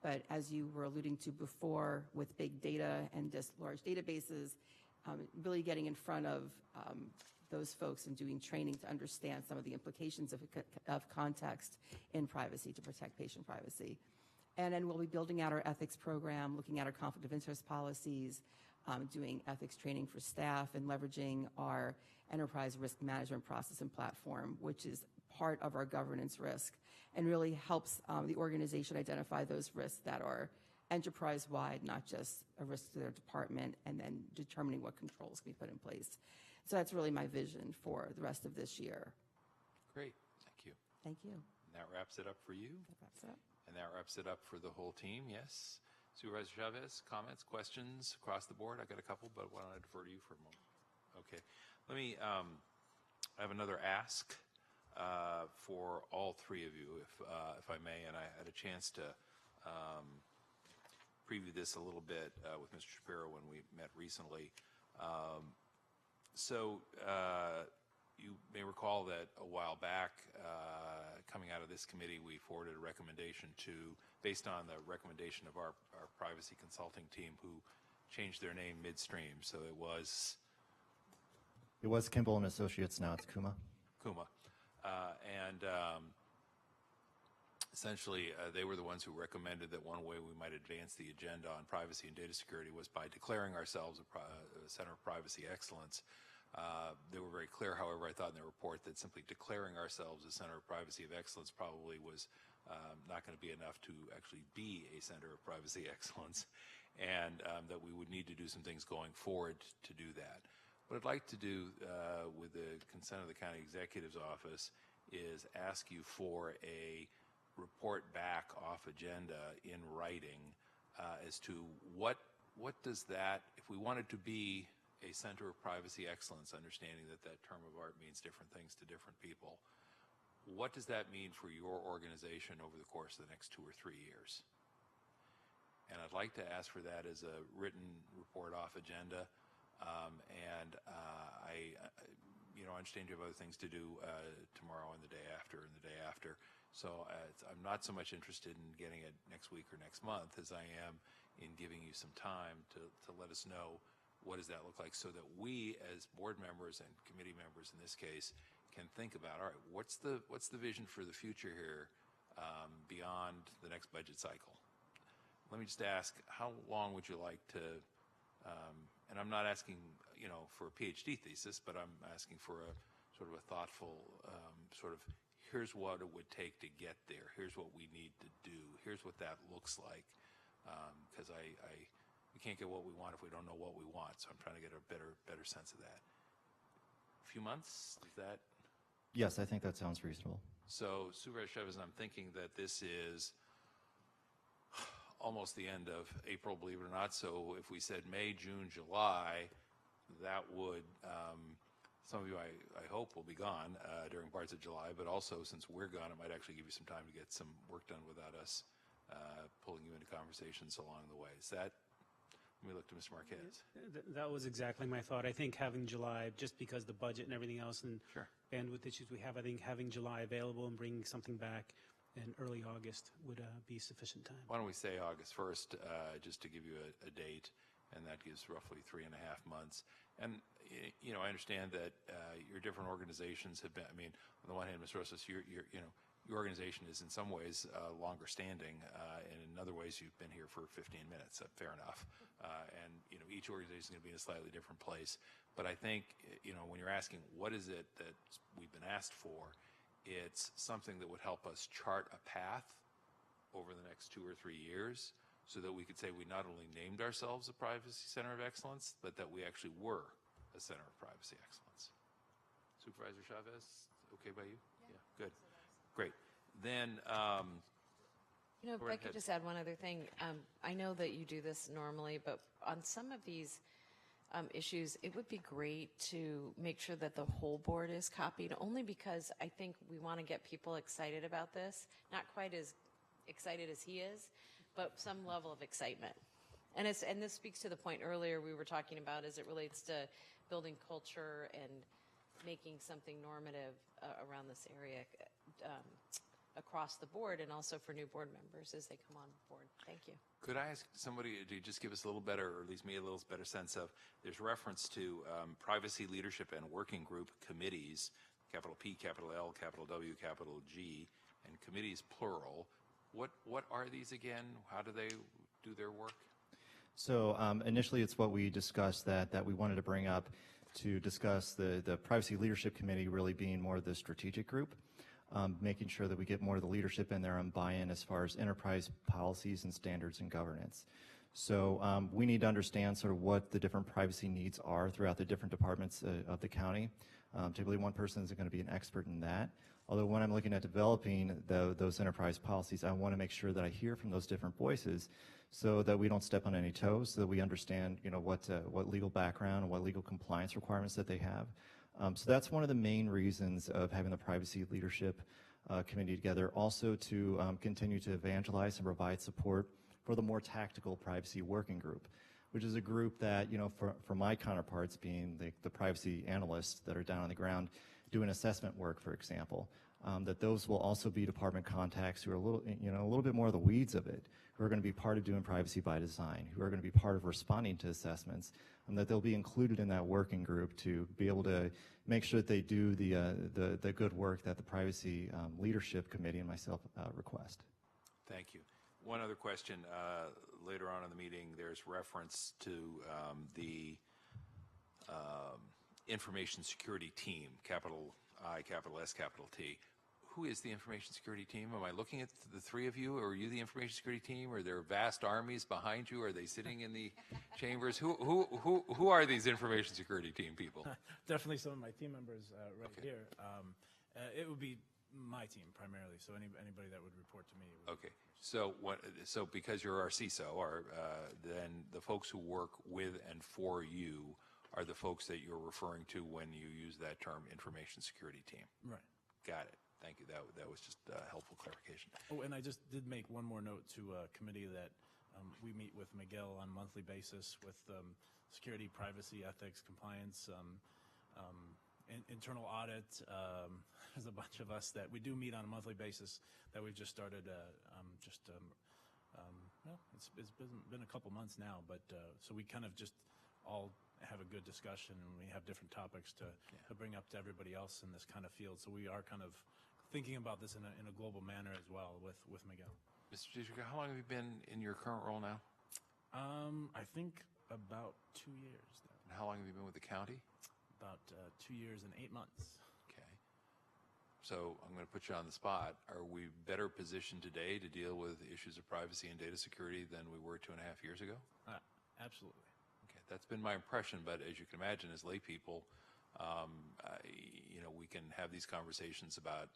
But as you were alluding to before, with big data and just large databases, really getting in front of those folks and doing training to understand some of the implications of context in privacy to protect patient privacy. And then we'll be building out our ethics program, looking at our conflict of interest policies, doing ethics training for staff, and leveraging our enterprise risk management process and platform, which is part of our governance risk, and really helps the organization identify those risks that are enterprise-wide, not just a risk to their department, and then determining what controls can be put in place. So that's really my vision for the rest of this year. Great. Thank you. Thank you. And that wraps it up for you. That wraps it up. And that wraps it up for the whole team. Yes. Supervisor Chavez, comments, questions across the board? I got a couple, but why don't I defer to you for a moment? Okay. Let me, I have another ask for all 3 of you, if I may, and I had a chance to preview this a little bit with Mr. Shapiro when we met recently. So you may recall that a while back, coming out of this committee, we forwarded a recommendation based on the recommendation of our privacy consulting team, who changed their name midstream. So it was Kimball and Associates. Now it's Kuma. And essentially, they were the ones who recommended that one way we might advance the agenda on privacy and data security was by declaring ourselves a Center of Privacy Excellence. They were very clear, however, I thought in their report, that simply declaring ourselves a Center of Privacy of Excellence probably was not going to be enough to actually be a Center of Privacy Excellence, and that we would need to do some things going forward to do that. What I'd like to do with the consent of the County Executive's Office is ask you for a report back off agenda in writing as to what does that, if we wanted to be a Center of Privacy Excellence, understanding that that term of art means different things to different people, what does that mean for your organization over the course of the next 2 or 3 years? And I'd like to ask for that as a written report off agenda. I understand you have other things to do tomorrow and the day after and the day after. So I'm not so much interested in getting it next week or next month as I am in giving you some time to let us know what does that look like, so that we as board members and committee members in this case can think about, all right, what's the vision for the future here beyond the next budget cycle? Let me just ask, how long would you like to, and I'm not asking, for a PhD thesis, but I'm asking for a sort of a thoughtful here's what it would take to get there. Here's what we need to do. Here's what that looks like. Because we can't get what we want if we don't know what we want. So I'm trying to get a better sense of that. A few months, is that? Yes, I think that sounds reasonable. So Supervisor Chavez, I'm thinking that this is almost the end of April, believe it or not. So if we said May, June, July, that would, some of you, I hope, will be gone during parts of July, but also since we're gone, it might actually give you some time to get some work done without us pulling you into conversations along the way. Is that, let me look to Mr. Marquez. That was exactly my thought. I think having July, just because the budget and everything else and Sure. bandwidth issues we have, I think having July available and bringing something back in early August would be sufficient time. Why don't we say August 1st, just to give you a date, and that gives roughly 3.5 months. And, you know, I understand that your different organizations have been, I mean, on the one hand, Ms. Rosas, your organization is in some ways longer standing, and in other ways you've been here for 15 minutes, fair enough. And, you know, each organization is going to be in a slightly different place. But I think, you know, when you're asking what is it that we've been asked for, it's something that would help us chart a path over the next 2 or 3 years so that we could say we not only named ourselves a Privacy Center of Excellence, but that we actually were a Center of Privacy Excellence. Supervisor Chavez, okay by you? Yeah, good. Great. Then, You know, if Go I ahead. could just add one other thing. I know that you do this normally, but on some of these issues, it would be great to make sure that the whole board is copied, only because I think we want to get people excited about this. Not quite as excited as he is, but some level of excitement. And this speaks to the point earlier we were talking about as it relates to building culture and making something normative around this area across the board, and also for new board members as they come on board. Thank you. could I ask somebody to just give us a little better, or at least me a little better sense of, there's reference to privacy leadership and working group committees, capital P, capital L, capital W, capital G, and committees plural. What are these again? How do they do their work? So initially, it's what we discussed that we wanted to bring up to discuss the Privacy Leadership Committee really being more of the strategic group, making sure that we get more of the leadership in there and buy-in as far as enterprise policies and standards and governance. So we need to understand sort of what the different privacy needs are throughout the different departments of the county. Typically, one person is going to be an expert in that. Although when I'm looking at developing those enterprise policies, I want to make sure that I hear from those different voices so that we don't step on any toes, so that we understand, you know, what legal background and what legal compliance requirements that they have. So that's one of the main reasons of having the Privacy Leadership Committee together. Also to continue to evangelize and provide support for the more tactical privacy working group, which is a group that, you know, for my counterparts being the privacy analysts that are down on the ground doing assessment work, for example, that those will also be department contacts who are a little bit more of the weeds of it, who are going to be part of doing privacy by design, who are going to be part of responding to assessments, and that they'll be included in that working group to be able to make sure that they do the good work that the Privacy Leadership Committee and myself request. Thank you. One other question. Later on in the meeting, there's reference to the Information Security Team, capital I, capital S, capital T. Who is the Information Security Team? Am I looking at the three of you? Are you the Information Security Team? Are there vast armies behind you? Are they sitting in the chambers? Who are these Information Security Team people? Definitely some of my team members right Okay. here. It would be my team primarily, so anybody that would report to me. Okay, so because you're our CISO, then the folks who work with and for you are the folks that you're referring to when you use that term, Information Security Team. Right. Got it. Thank you. That was just helpful clarification. Oh, and I just did make one more note to a committee that we meet with Miguel on a monthly basis with security, privacy, ethics, compliance, internal audit. There's a bunch of us that we do meet on a monthly basis that we've just started. Well, it's been a couple months now, but so we kind of just all have a good discussion, and we have different topics to bring up to everybody else in this kind of field. So we are kind of thinking about this in a global manner as well with Miguel. Mr. Giudica, how long have you been in your current role now? I think about 2 years now. And how long have you been with the county? About 2 years and 8 months. Okay. So I'm going to put you on the spot. Are we better positioned today to deal with issues of privacy and data security than we were 2.5 years ago? Absolutely. Okay, that's been my impression, but as you can imagine, as lay people, we can have these conversations about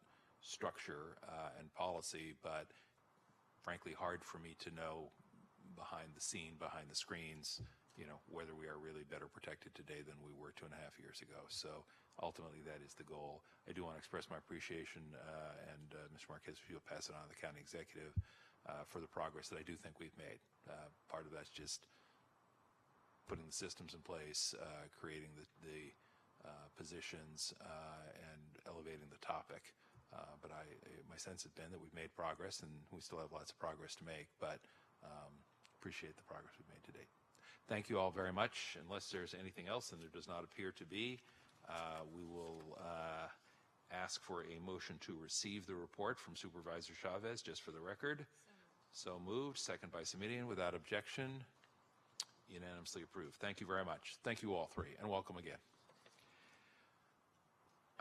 structure and policy, but frankly, hard for me to know behind the scene, behind the screens, whether we are really better protected today than we were 2.5 years ago. So ultimately, that is the goal. I do want to express my appreciation, and Mr. Marquez, if you'll pass it on to the county executive, for the progress that I do think we've made. Part of that's just putting the systems in place, creating the positions, and elevating the topic. But my sense has been that we've made progress, and we still have lots of progress to make, but appreciate the progress we've made to date. Thank you all very much. Unless there's anything else, and there does not appear to be, we will ask for a motion to receive the report from Supervisor Chavez, just for the record. So moved. Second by Simitian. Without objection, unanimously approved. Thank you very much. Thank you all three, and welcome again.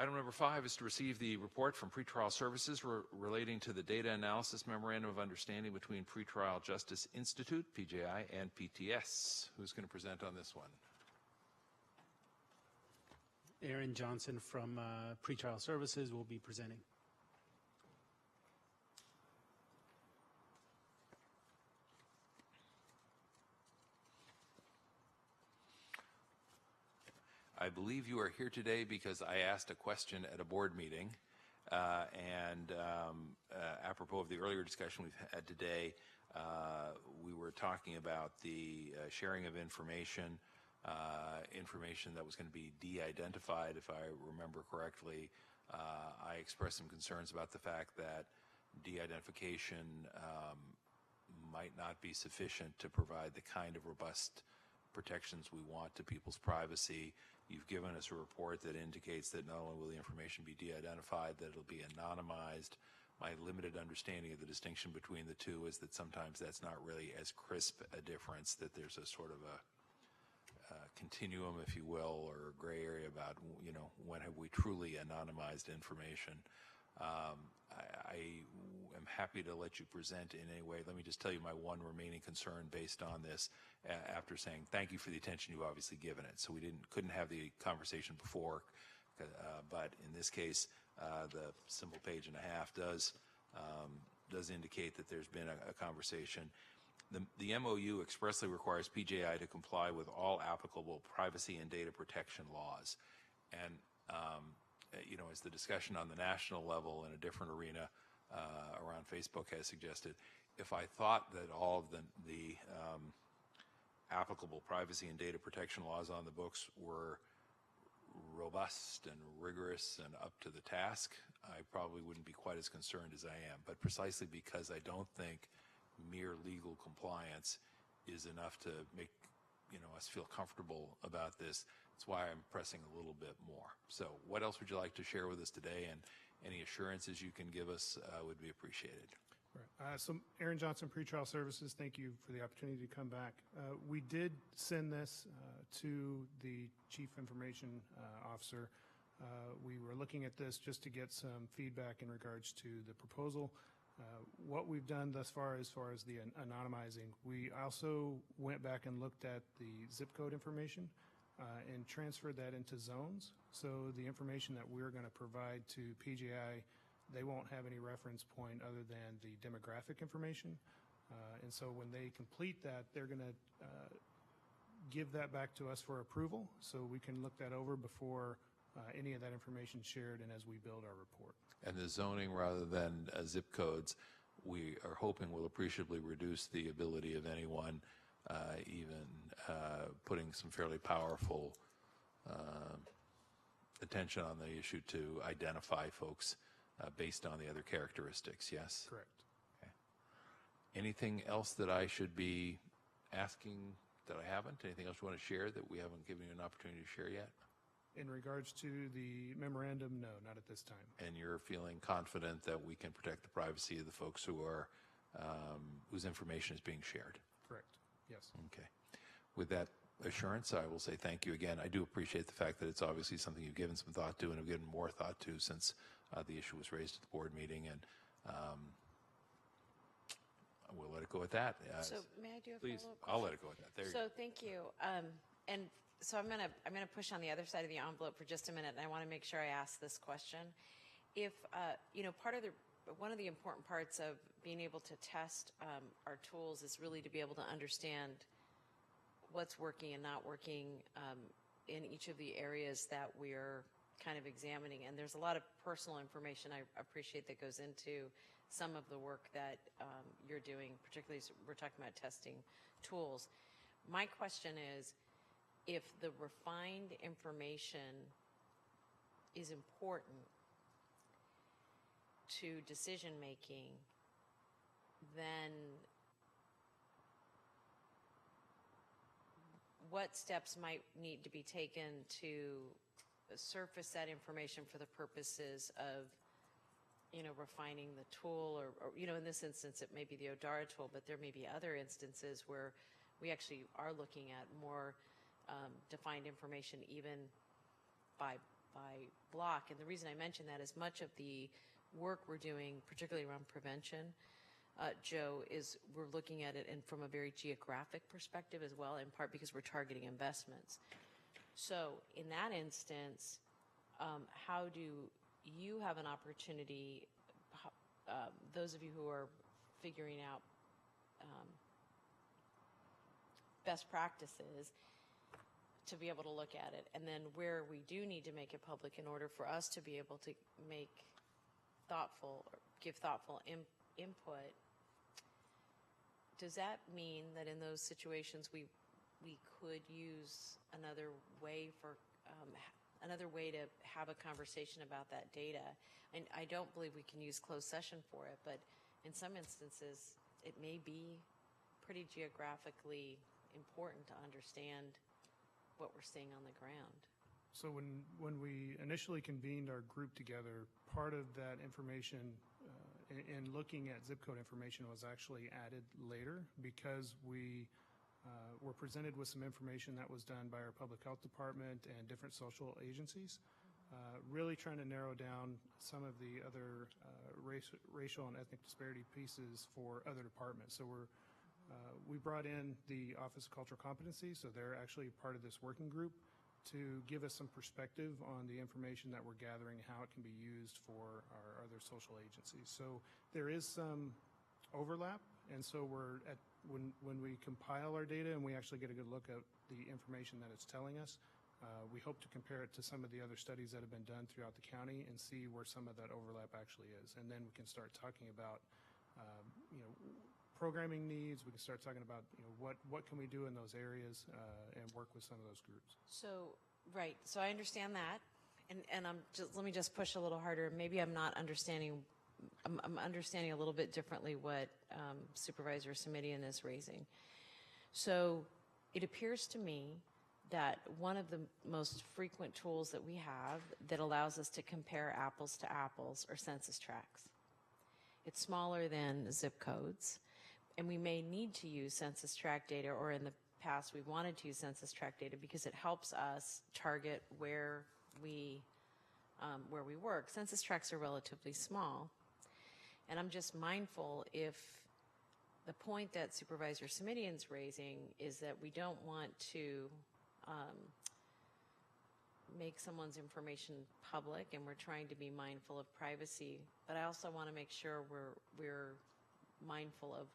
Item number 5 is to receive the report from Pretrial Services relating to the Data Analysis Memorandum of Understanding between Pretrial Justice Institute, PJI, and PTS. Who's going to present on this one? Aaron Johnson from Pretrial Services will be presenting. I believe you are here today because I asked a question at a board meeting, and apropos of the earlier discussion we've had today, we were talking about the sharing of information that was going to be de-identified, if I remember correctly. I expressed some concerns about the fact that de-identification might not be sufficient to provide the kind of robust protections we want to people's privacy. You've given us a report that indicates that not only will the information be de-identified, that it'll be anonymized. My limited understanding of the distinction between the two is that sometimes that's not really as crisp a difference, that there's a sort of a continuum, if you will, or a gray area about, when have we truly anonymized information. I am happy to let you present in any way. Let me just tell you my one remaining concern based on this, after saying thank you for the attention you've obviously given it. So we couldn't have the conversation before, but in this case, the simple page and a half does indicate that there's been a conversation. The MOU expressly requires PJI to comply with all applicable privacy and data protection laws. And as the discussion on the national level in a different arena around Facebook has suggested, if I thought that all of the applicable privacy and data protection laws on the books were robust and rigorous and up to the task, I probably wouldn't be quite as concerned as I am. But precisely because I don't think mere legal compliance is enough to make us feel comfortable about this, that's why I'm pressing a little bit more. So what else would you like to share with us today, and any assurances you can give us would be appreciated. Right. So Aaron Johnson, Pretrial Services, thank you for the opportunity to come back. We did send this to the Chief Information Officer. We were looking at this just to get some feedback in regards to the proposal. What we've done thus far as the anonymizing, we also went back and looked at the zip code information and transferred that into zones. So the information that we're going to provide to PJI, they won't have any reference point other than the demographic information. And so when they complete that, they're going to give that back to us for approval, so we can look that over before any of that information shared and as we build our report. And the zoning, rather than zip codes, we are hoping will appreciably reduce the ability of anyone, even putting some fairly powerful attention on the issue, to identify folks based on the other characteristics, yes? Correct. Okay. Anything else that I should be asking that I haven't? Anything else you want to share that we haven't given you an opportunity to share yet? In regards to the memorandum, no, not at this time. And you're feeling confident that we can protect the privacy of the folks who are whose information is being shared? Correct. Yes. Okay. With that assurance, I will say thank you again. I do appreciate the fact that it's obviously something you've given some thought to and have given more thought to since the issue was raised at the board meeting, and we'll let it go at that. So may I do a please? follow-up I'll question? let it go at that. There you So go. thank you. And so I'm gonna push on the other side of the envelope for just a minute, and I want to make sure I ask this question. If part of the but one of the important parts of being able to test our tools is really to be able to understand what's working and not working in each of the areas that we're kind of examining. And there's a lot of personal information I appreciate that goes into some of the work that you're doing, particularly as we're talking about testing tools. My question is, if the refined information is important to decision making, then what steps might need to be taken to surface that information for the purposes of, refining the tool, or in this instance, it may be the Odara tool, but there may be other instances where we actually are looking at more defined information even by block. And the reason I mention that is much of the work we're doing, particularly around prevention, Joe, is we're looking at it from a very geographic perspective as well, in part because we're targeting investments. So in that instance, how do you have an opportunity, those of you who are figuring out best practices, to be able to look at it, and then where we do need to make it public in order for us to be able to give thoughtful input, does that mean that in those situations we could use another way to have a conversation about that data? And I don't believe we can use closed session for it, but in some instances it may be pretty geographically important to understand what we're seeing on the ground. So when we initially convened our group together, part of that information in looking at zip code information was actually added later, because we were presented with some information that was done by our public health department and different social agencies, really trying to narrow down some of the other racial and ethnic disparity pieces for other departments. So we brought in the Office of Cultural Competency, so they're actually part of this working group, to give us some perspective on the information that we're gathering, how it can be used for our other social agencies. So there is some overlap, and so when we compile our data and we actually get a good look at the information that it's telling us, we hope to compare it to some of the other studies that have been done throughout the county and see where some of that overlap actually is. And then we can start talking about, programming needs. We can start talking about, what can we do in those areas, and work with some of those groups. So, right. So I understand that. And let me just push a little harder. Maybe I'm not understanding. I'm understanding a little bit differently what Supervisor Simidian is raising. So it appears to me that one of the most frequent tools that we have that allows us to compare apples to apples are census tracts. It's smaller than zip codes, and we may need to use census tract data, or in the past we wanted to use census tract data because it helps us target where we work. Census tracts are relatively small, and I'm just mindful, if the point that Supervisor Simidian's raising is that we don't want to make someone's information public, and we're trying to be mindful of privacy, but I also want to make sure we're mindful of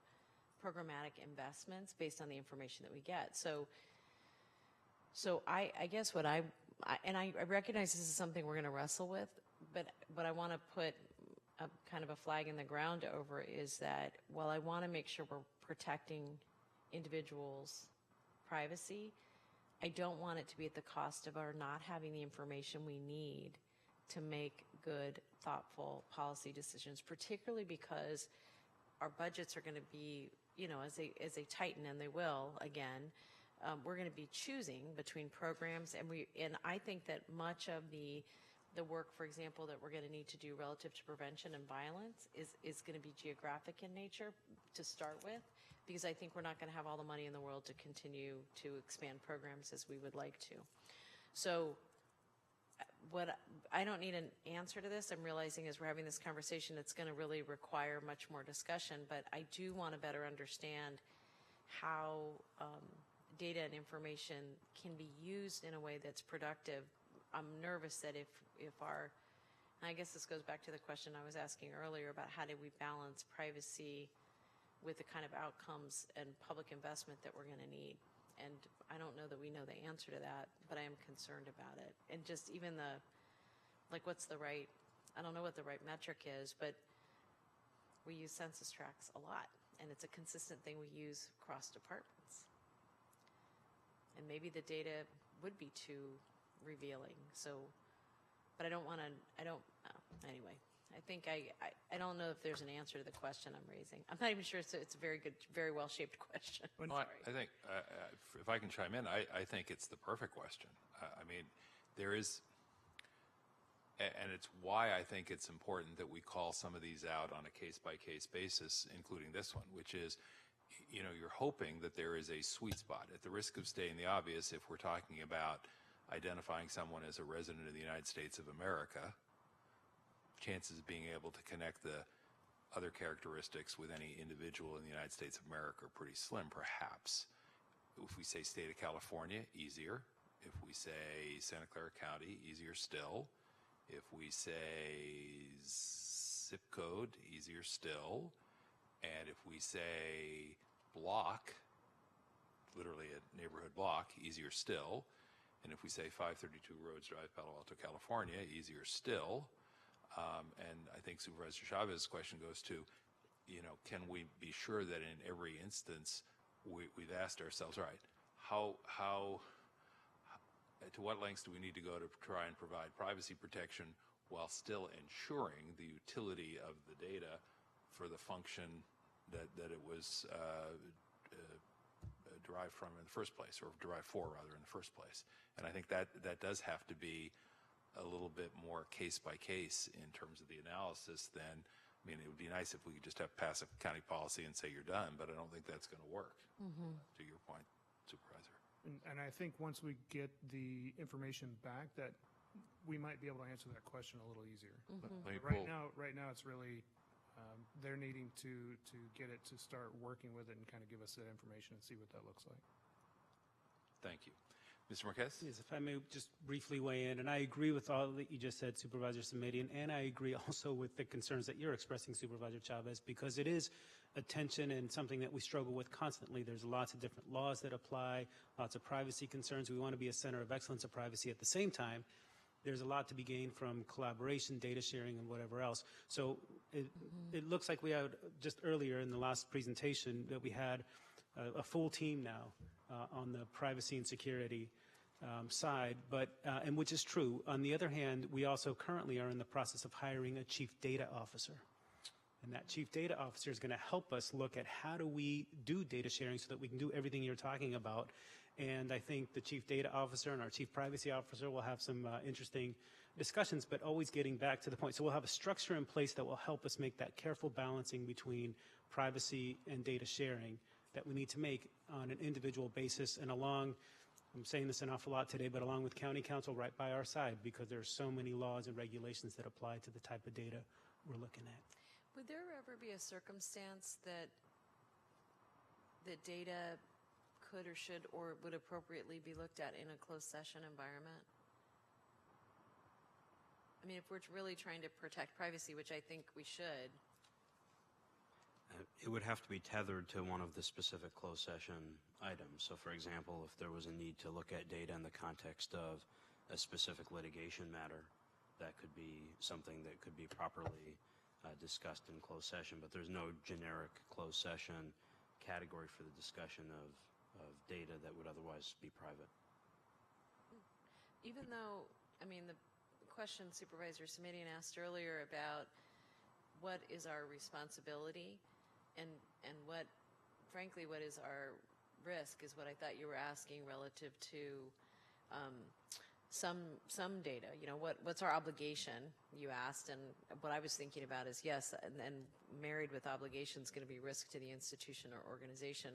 programmatic investments based on the information that we get. So I guess what I recognize this is something we're going to wrestle with, but what I want to put a kind of a flag in the ground over is that while I want to make sure we're protecting individuals' privacy, I don't want it to be at the cost of our not having the information we need to make good, thoughtful policy decisions, particularly because our budgets are going to be, as they tighten, and they will again, we're going to be choosing between programs, and I think that much of the work, for example, that we're going to need to do relative to prevention and violence is going to be geographic in nature to start with, because I think we're not going to have all the money in the world to continue to expand programs as we would like to. So I don't need an answer to this. I'm realizing as we're having this conversation, it's going to really require much more discussion, but I do want to better understand how data and information can be used in a way that's productive. I'm nervous that if our I guess this goes back to the question I was asking earlier about how do we balance privacy with the kind of outcomes and public investment that we're going to need. And I don't know that we know the answer to that, but I am concerned about it. And just even what's the right, I don't know what the right metric is, but we use census tracts a lot, and it's a consistent thing we use across departments. And maybe the data would be too revealing. So, but I don't want to, anyway. I think I don't know if there's an answer to the question I'm raising. I'm not even sure it's a very good, very well-shaped question. Well, I think, if I can chime in, I think it's the perfect question. I mean, there is, and it's why I think it's important that we call some of these out on a case-by-case basis, including this one, which is, you know, you're hoping that there is a sweet spot. At the risk of stating the obvious, if we're talking about identifying someone as a resident of the United States of America, chances of being able to connect the other characteristics with any individual in the United States of America are pretty slim, perhaps. If we say state of California, easier. If we say Santa Clara County, easier still. If we say zip code, easier still. And if we say block, literally a neighborhood block, easier still. And if we say 532 Rhodes Drive, Palo Alto, California, easier still. And I think Supervisor Chavez's question goes to, you know, can we be sure that in every instance we've asked ourselves, all right, to what lengths do we need to go to try and provide privacy protection while still ensuring the utility of the data for the function that it was derived from in the first place, or derived for rather in the first place. And I think that does have to be a little bit more case by case in terms of the analysis than, I mean, it would be nice if we could just have pass a county policy and say you're done, but I don't think that's going to work, to your point, Supervisor. And I think once we get the information back, that we might be able to answer that question a little easier. But right now it's really, they're needing to get it to start working with it and kind of give us that information and see what that looks like. Thank you. Mr. Marquez? Yes, if I may just briefly weigh in, and I agree with all that you just said, Supervisor Samadian, and I agree also with the concerns that you're expressing, Supervisor Chavez, because it is a tension and something that we struggle with constantly. There's lots of different laws that apply, lots of privacy concerns. We want to be a center of excellence of privacy. At the same time, there's a lot to be gained from collaboration, data sharing, and whatever else. So it looks like we had, just earlier in the last presentation, that we had a full team now on the privacy and security side, and which is true. On the other hand, we also currently are in the process of hiring a chief data officer. And that chief data officer is going to help us look at how do we do data sharing so that we can do everything you're talking about. And I think the chief data officer and our chief privacy officer will have some interesting discussions, but always getting back to the point. So we'll have a structure in place that will help us make that careful balancing between privacy and data sharing that we need to make on an individual basis, and along, I'm saying this an awful lot today, but along with County Council right by our side, because there are so many laws and regulations that apply to the type of data we're looking at. Would there ever be a circumstance that the data could or should or would appropriately be looked at in a closed session environment? I mean, if we're really trying to protect privacy, which I think we should. It would have to be tethered to one of the specific closed session items. So, for example, if there was a need to look at data in the context of a specific litigation matter, that could be something that could be properly discussed in closed session. But there's no generic closed session category for the discussion of data that would otherwise be private. Even though, I mean, the question Supervisor Samadian asked earlier about what is our responsibility and what, frankly, what is our risk is what I thought you were asking relative to some data. You know, what's our obligation, you asked, and what I was thinking about is, yes, and married with obligation is going to be risk to the institution or organization.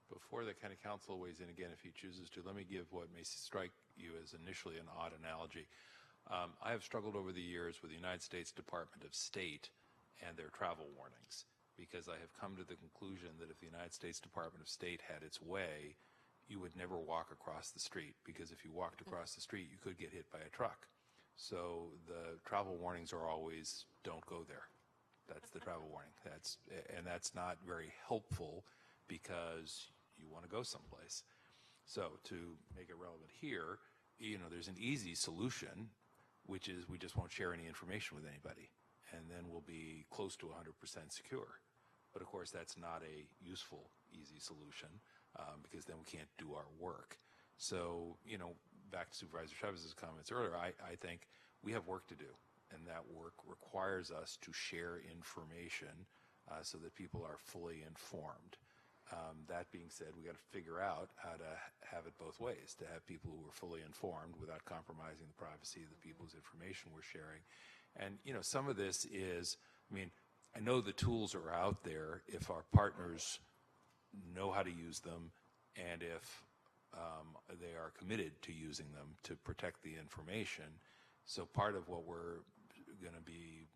Before the County Council weighs in again, if he chooses to, let me give what may strike you as initially an odd analogy. I have struggled over the years with the United States Department of State and their travel warnings, because I have come to the conclusion that if the United States Department of State had its way, you would never walk across the street, because if you walked across the street, you could get hit by a truck. So the travel warnings are always, don't go there. That's the travel warning. And that's not very helpful because you want to go someplace. So to make it relevant here, there's an easy solution, which is we just won't share any information with anybody, and then we'll be close to 100% secure. But of course, that's not a useful, easy solution because then we can't do our work. So, back to Supervisor Chavez's comments earlier, I think we have work to do, and that work requires us to share information so that people are fully informed. That being said, we got to figure out how to have it both ways, to have people who are fully informed without compromising the privacy of the people whose information we're sharing. And, some of this is, I know the tools are out there if our partners know how to use them and if they are committed to using them to protect the information. So part of what we're going to be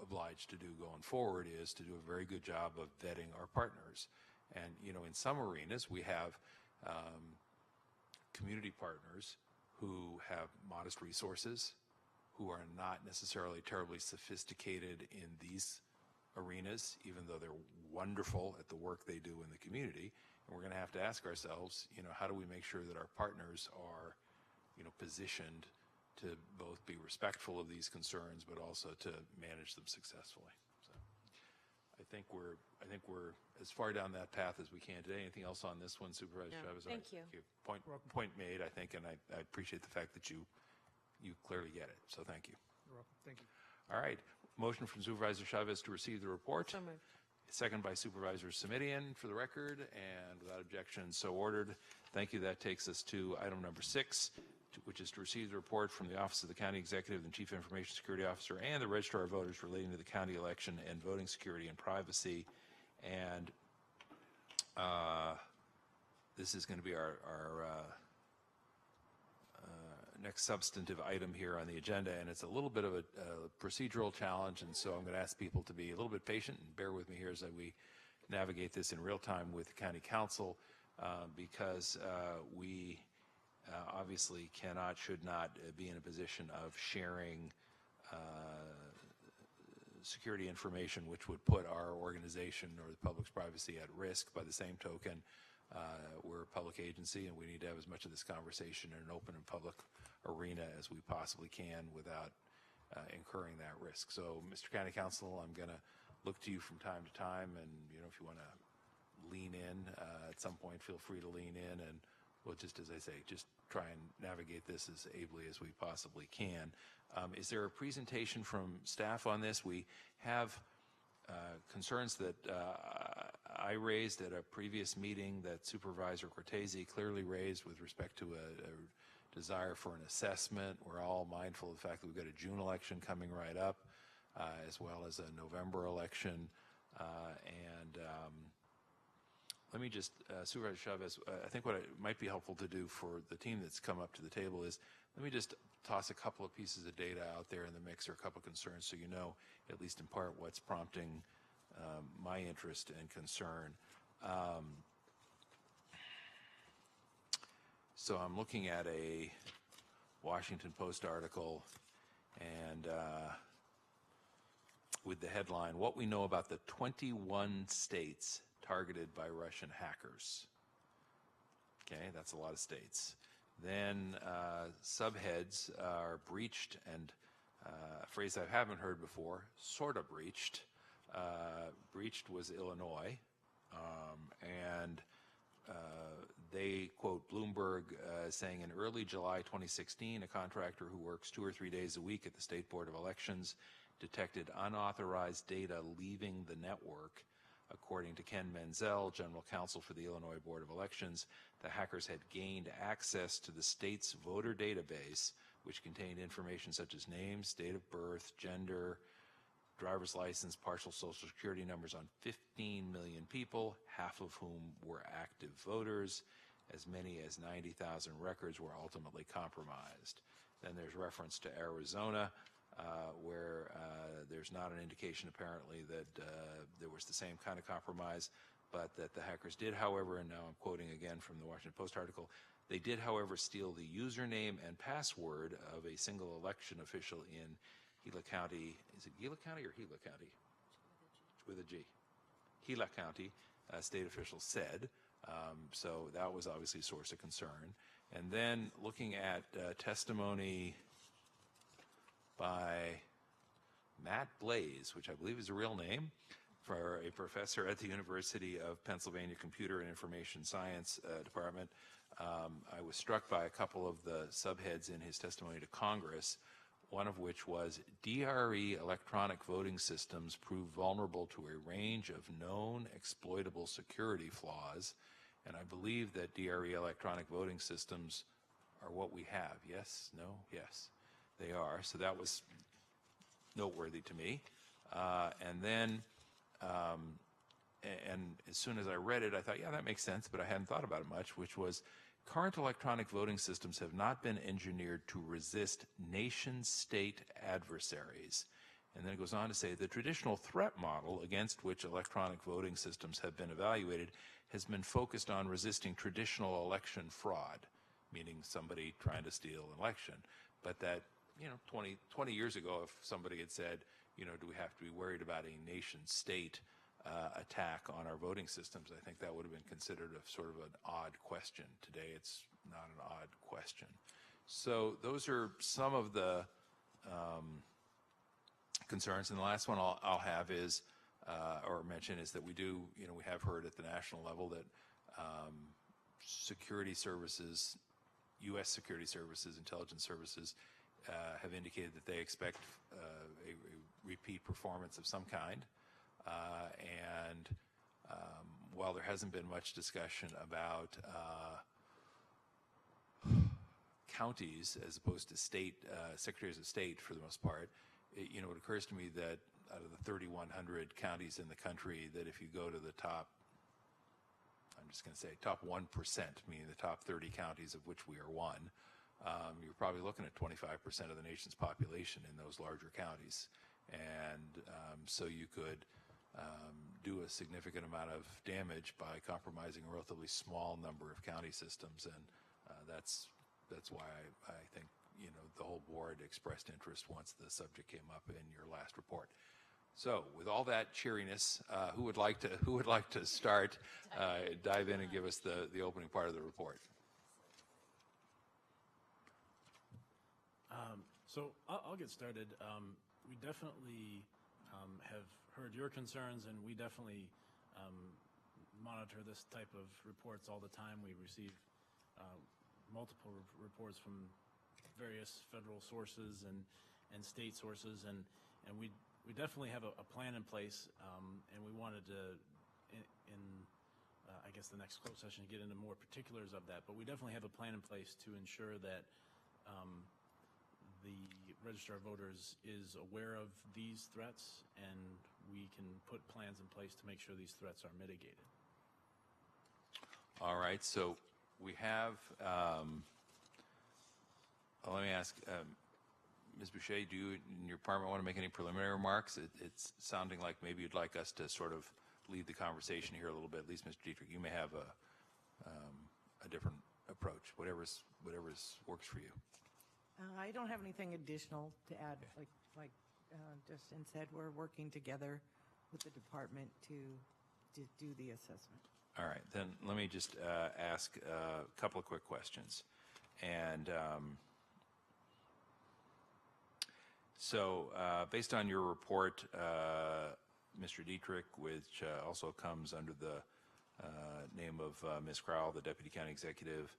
obliged to do going forward is to do a very good job of vetting our partners. And, in some arenas, we have community partners who have modest resources, who are not necessarily terribly sophisticated in these arenas, even though they're wonderful at the work they do in the community. And we're going to have to ask ourselves, how do we make sure that our partners are, positioned to both be respectful of these concerns, but also to manage them successfully. So I think we're as far down that path as we can today. Anything else on this one, Supervisor Chavez? Thank you. Point made, I think, and I appreciate the fact that you clearly get it. So thank you. You're welcome. Thank you. All right. Motion from Supervisor Chavez to receive the report. So moved. Second by Supervisor Simidian for the record, and without objection, so ordered. Thank you. That takes us to item number 6, which is to receive the report from the Office of the County Executive and Chief Information Security Officer and the Registrar of Voters relating to the county election and voting security and privacy. And this is going to be our next substantive item here on the agenda, and it's a little bit of a procedural challenge, and so I'm going to ask people to be a little bit patient and bear with me here as we navigate this in real time with the County Council because we obviously should not be in a position of sharing security information which would put our organization or the public's privacy at risk. By the same token, we're a public agency and we need to have as much of this conversation in an open and public arena as we possibly can without incurring that risk. So, Mr. County Council, I'm going to look to you from time to time, and if you want to lean in at some point, feel free to lean in, and we'll just, as I say, just try and navigate this as ably as we possibly can. Is there a presentation from staff on this? We have concerns that I raised at a previous meeting that Supervisor Cortese clearly raised with respect to a desire for an assessment. We're all mindful of the fact that we've got a June election coming right up, as well as a November election. Let me just, Supervisor Chavez, I think what it might be helpful to do for the team that's come up to the table is, let me just toss a couple of pieces of data out there in the mix, or a couple of concerns, so you know, at least in part, what's prompting my interest and concern. So I'm looking at a Washington Post article, and with the headline, "What We Know About the 21 States Targeted by Russian Hackers." Okay, that's a lot of states. Then subheads are breached, and a phrase I haven't heard before, sort of breached. Breached was Illinois, and they quote Bloomberg saying, in early July 2016, a contractor who works 2 or 3 days a week at the State Board of Elections detected unauthorized data leaving the network. According to Ken Menzel, General Counsel for the Illinois Board of Elections, the hackers had gained access to the state's voter database, which contained information such as names, date of birth, gender, driver's license, partial social security numbers on 15 million people, half of whom were active voters. As many as 90,000 records were ultimately compromised. Then there's reference to Arizona, where there's not an indication apparently that there was the same kind of compromise, but that the hackers did, however, and now I'm quoting again from the Washington Post article, They did, however, steal the username and password of a single election official in Gila County. Is it Gila County or Gila County? With a G. Gila County, state officials said. So that was obviously a source of concern. And then looking at testimony by Matt Blaze, which I believe is a real name, for a professor at the University of Pennsylvania Computer and Information Science Department. I was struck by a couple of the subheads in his testimony to Congress, one of which was DRE electronic voting systems prove vulnerable to a range of known exploitable security flaws. And I believe that DRE electronic voting systems are what we have. Yes? No? Yes. They are. So that was noteworthy to me. And then, and as soon as I read it, I thought, yeah, that makes sense, but I hadn't thought about it much, which was current electronic voting systems have not been engineered to resist nation-state adversaries. And then it goes on to say the traditional threat model against which electronic voting systems have been evaluated has been focused on resisting traditional election fraud, meaning somebody trying to steal an election. But that, 20 years ago, if somebody had said, do we have to be worried about a nation-state attack on our voting systems, I think that would have been considered a sort of an odd question. Today, it's not an odd question. So those are some of the concerns. And the last one I'll have is, or mention, is that we do, we have heard at the national level that security services, U.S. security services, intelligence services, have indicated that they expect a repeat performance of some kind. And while there hasn't been much discussion about counties as opposed to state secretaries of state for the most part, it occurs to me that out of the 3,100 counties in the country, that if you go to the top, I'm just going to say top 1%, meaning the top 30 counties of which we are one, you're probably looking at 25% of the nation's population in those larger counties. And so you could do a significant amount of damage by compromising a relatively small number of county systems. And that's why I think, the whole board expressed interest once the subject came up in your last report. So with all that cheeriness, who would like to start, dive in and give us the opening part of the report? So I'll get started. We definitely have heard your concerns, and we definitely monitor this type of reports all the time. We receive multiple reports from various federal sources and state sources, and we definitely have a plan in place, and we wanted to, I guess the next closed session, get into more particulars of that, but we definitely have a plan in place to ensure that the Register of Voters is aware of these threats, and we can put plans in place to make sure these threats are mitigated. All right, so we have, let me ask, Ms. Boucher, do you and your department want to make any preliminary remarks? It's sounding like maybe you'd like us to sort of lead the conversation here a little bit. At least, Mr. Dietrich, you may have a different approach, whatever's works for you. I don't have anything additional to add. Like Justin said, we're working together with the department to do the assessment. All right, then let me just ask a couple of quick questions. And so based on your report, Mr. Dietrich, which also comes under the name of Ms. Crowell, the Deputy County Executive,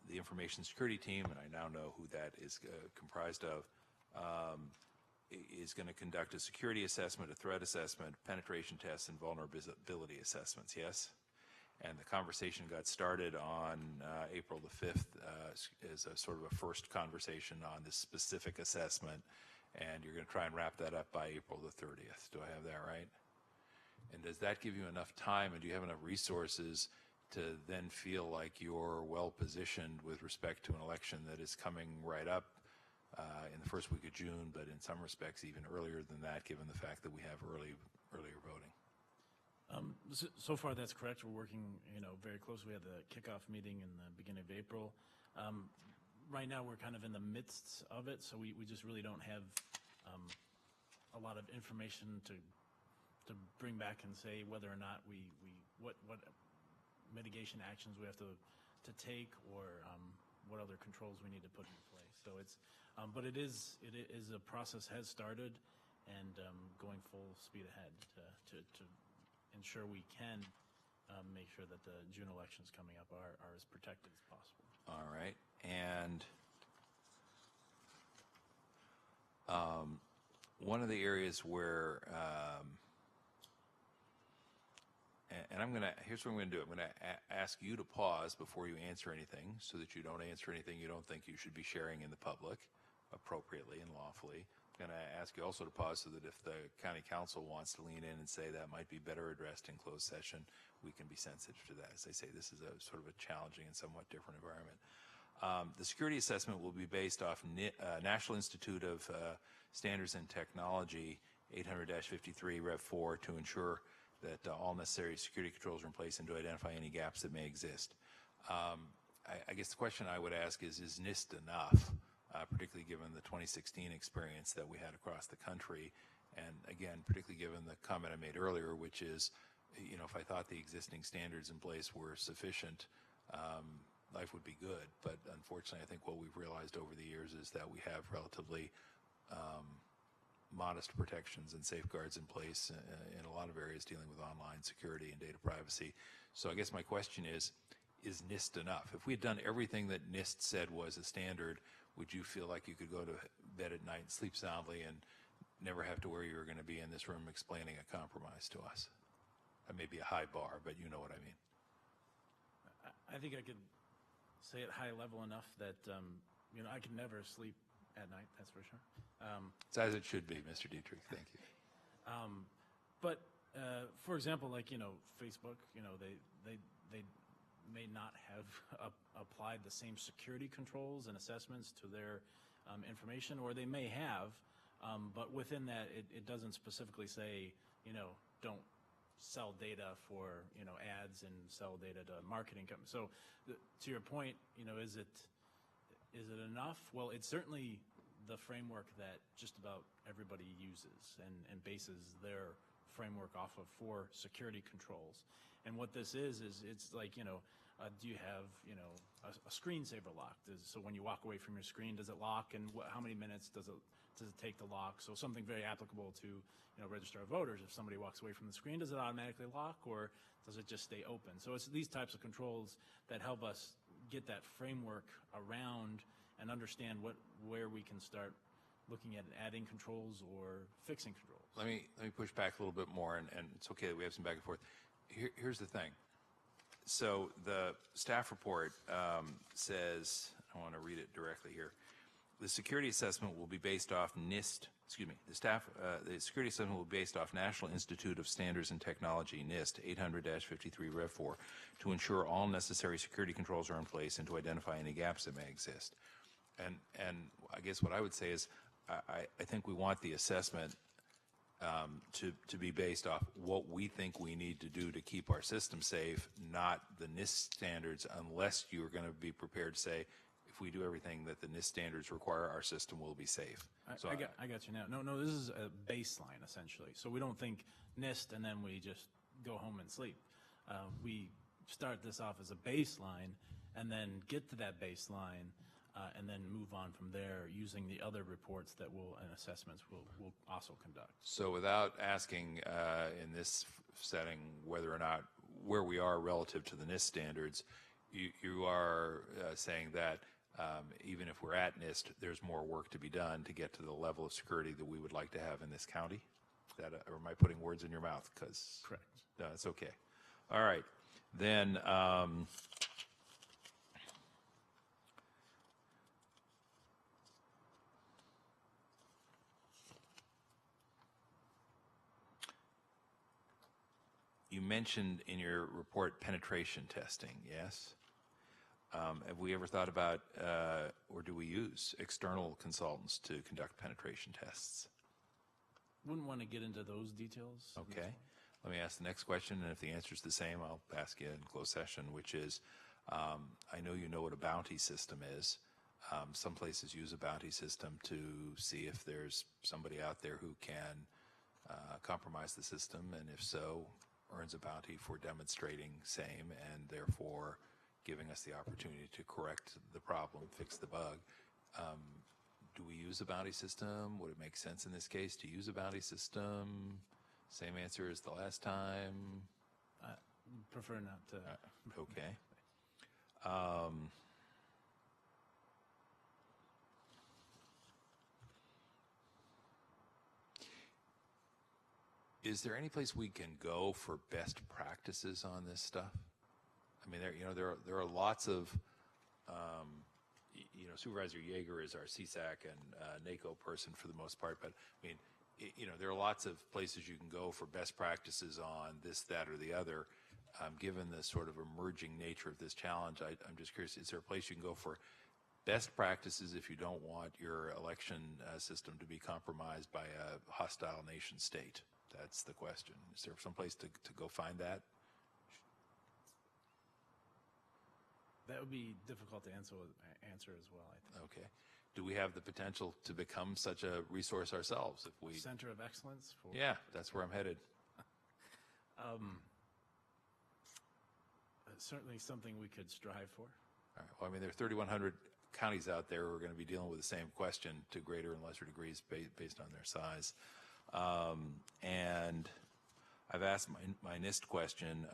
the Information Security Team, and I now know who that is comprised of, is going to conduct a security assessment, a threat assessment, penetration tests, and vulnerability assessments, yes? And the conversation got started on April the 5th as a sort of a first conversation on this specific assessment, and you're going to try and wrap that up by April the 30th. Do I have that right? And does that give you enough time, and do you have enough resources to then feel like you're well positioned with respect to an election that is coming right up in the first week of June, but in some respects even earlier than that, given the fact that we have earlier voting? So far, that's correct. We're working, very closely. We had the kickoff meeting in the beginning of April. Right now, we're kind of in the midst of it, so we just really don't have a lot of information to bring back and say whether or not what mitigation actions we have to take, or what other controls we need to put in place. So but it is a process has started, and going full speed ahead to ensure we can make sure that the June elections coming up are as protected as possible. All right. And one of the areas where, and here's what I'm going to do. I'm going to ask you to pause before you answer anything, so that you don't answer anything you don't think you should be sharing in the public appropriately and lawfully. I'm going to ask you also to pause so that if the county council wants to lean in and say that might be better addressed in closed session, we can be sensitive to that. As I say, this is a sort of a challenging and somewhat different environment. The security assessment will be based off National Institute of Standards and Technology 800-53 Rev 4 to ensure that all necessary security controls are in place and to identify any gaps that may exist. I guess the question I would ask is NIST enough, particularly given the 2016 experience that we had across the country, and again, particularly given the comment I made earlier, which is, if I thought the existing standards in place were sufficient, life would be good. But unfortunately, I think what we've realized over the years is that we have relatively modest protections and safeguards in place in a lot of areas dealing with online security and data privacy. So I guess my question is NIST enough? If we had done everything that NIST said was a standard, would you feel like you could go to bed at night and sleep soundly and never have to worry you were going to be in this room explaining a compromise to us? That may be a high bar, but you know what I mean. I think I could say it high level enough that, I could never sleep at night, that's for sure. It's as it should be, Mr. Dietrich. Thank you. But for example, like, Facebook, they may not have applied the same security controls and assessments to their information, or they may have, but within that, it doesn't specifically say, don't sell data for, ads and sell data to marketing companies. So to your point, is it enough? Well, it's certainly the framework that just about everybody uses and bases their framework off of for security controls. And what this is it's like, do you have, a screensaver lock? So when you walk away from your screen, does it lock? And how many minutes does it take to lock? So something very applicable to, register of voters. If somebody walks away from the screen, does it automatically lock, or does it just stay open? So it's these types of controls that help us get that framework around and understand where we can start looking at adding controls or fixing controls. Let me push back a little bit more, and it's okay that we have some back and forth. Here's the thing. So the staff report says, I want to read it directly here. The security assessment will be based off NIST. The security assessment will be based off National Institute of Standards and Technology, NIST 800-53 Rev 4, to ensure all necessary security controls are in place and to identify any gaps that may exist. And I guess what I would say is I think we want the assessment to be based off what we think we need to do to keep our system safe, not the NIST standards, unless you're going to be prepared to say, if we do everything that the NIST standards require, our system will be safe. So I got you now. No, this is a baseline, essentially. So we don't think NIST and then we just go home and sleep. We start this off as a baseline and then get to that baseline and then move on from there using the other reports that and assessments we'll also conduct. So without asking in this setting whether or not where we are relative to the NIST standards, you are saying that even if we're at NIST, there's more work to be done to get to the level of security that we would like to have in this county? Or am I putting words in your mouth? Correct. No, it's okay. All right. Then you mentioned in your report penetration testing, yes? Have we ever thought about, or do we use external consultants to conduct penetration tests? Wouldn't want to get into those details. Okay. let me ask the next question, and if the answer is the same, I'll ask you in closed session, which is, I know you know what a bounty system is. Some places use a bounty system to see if there's somebody out there who can compromise the system, and if so, earns a bounty for demonstrating same and therefore giving us the opportunity to correct the problem, fix the bug. Do we use a bounty system? Would it make sense in this case to use a bounty system? Same answer as the last time? Prefer not to. Okay. Is there any place we can go for best practices on this stuff? I mean, there are lots of, Supervisor Yeager is our CSAC and NACO person for the most part, but I mean, there are lots of places you can go for best practices on this, that, or the other. Given the sort of emerging nature of this challenge, I'm just curious, is there a place you can go for best practices if you don't want your election system to be compromised by a hostile nation state? That's the question. Is there some place to go find that? That would be difficult to answer as well, I think. Okay. Do we have the potential to become such a resource ourselves if we... Center of excellence? Yeah, that's where I'm headed. Certainly something we could strive for. All right. Well, I mean, there are 3,100 counties out there who are going to be dealing with the same question to greater and lesser degrees based on their size. And I've asked my NIST question,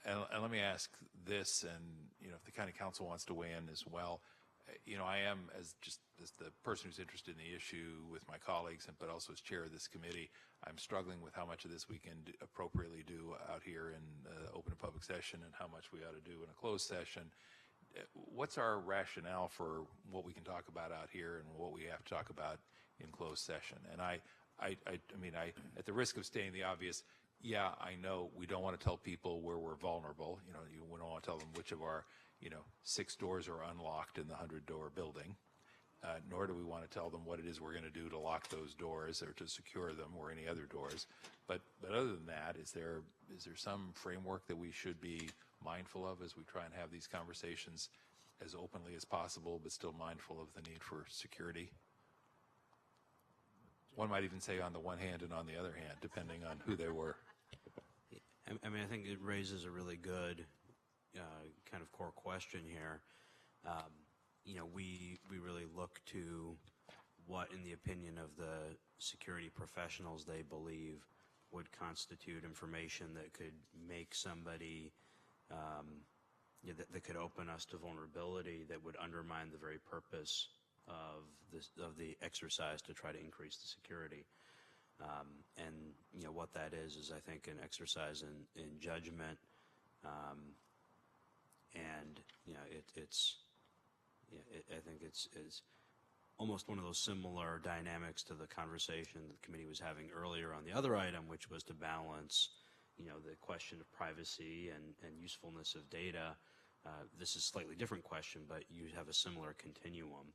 and let me ask this, and if the county council wants to weigh in as well. I am, as the person who's interested in the issue with my colleagues, but also as chair of this committee, I'm struggling with how much of this we can appropriately do out here in open and public session and how much we ought to do in a closed session. What's our rationale for what we can talk about out here and what we have to talk about in closed session? And I mean, at the risk of stating the obvious, yeah, I know we don't want to tell people where we're vulnerable. We don't want to tell them which of our 6 doors are unlocked in the 100-door building, nor do we want to tell them what it is we're going to do to lock those doors or to secure them or any other doors. But other than that, is there some framework that we should be mindful of as we try and have these conversations as openly as possible, but still mindful of the need for security? One might even say on the one hand and on the other hand, depending on who they were. I mean, I think it raises a really good kind of core question here. We really look to what, in the opinion of the security professionals, they believe would constitute information that could make somebody, that could open us to vulnerability, that would undermine the very purpose of the exercise to try to increase the security. And what that is I think an exercise in judgment, and I think it's almost one of those similar dynamics to the conversation the committee was having earlier on the other item, which was to balance the question of privacy and usefulness of data. This is a slightly different question, but you have a similar continuum.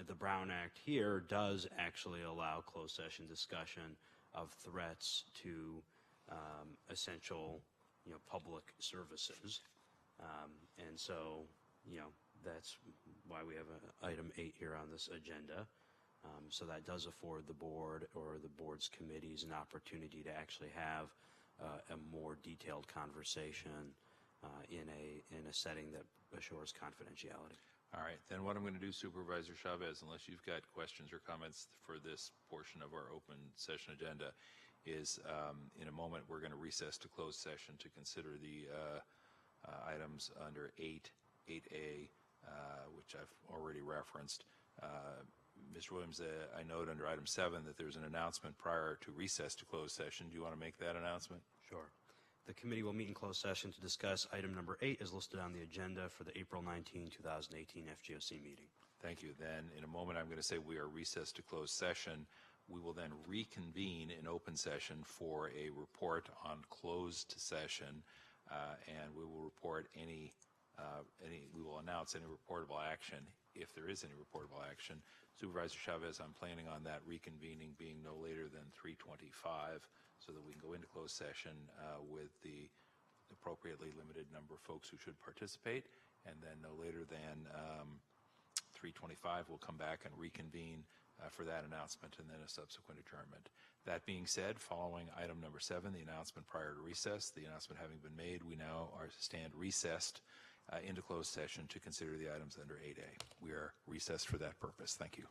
The Brown Act here does actually allow closed session discussion of threats to essential, public services, and so, that's why we have item 8 here on this agenda. So that does afford the board or the board's committees an opportunity to actually have a more detailed conversation in a setting that assures confidentiality. All right, then what I'm going to do, Supervisor Chavez, unless you've got questions or comments for this portion of our open session agenda, is in a moment we're going to recess to closed session to consider the items under 8A, which I've already referenced. Mr. Williams, I note under item 7 that there's an announcement prior to recess to closed session. Do you want to make that announcement? Sure. The committee will meet in closed session to discuss item number 8 as listed on the agenda for the April 19, 2018 FGOC meeting. Thank you. Then in a moment I'm going to say we are recessed to closed session. We will then reconvene in open session for a report on closed session, and we will report we will announce any reportable action if there is any reportable action. Supervisor Chavez, I'm planning on that reconvening being no later than 3:25 so that we can go into closed session with the appropriately limited number of folks who should participate, and then no later than 3:25 we'll come back and reconvene for that announcement and then a subsequent adjournment. That being said, following item number 7, the announcement prior to recess, the announcement having been made, we now stand recessed into closed session to consider the items under 8A. We are recessed for that purpose. Thank you.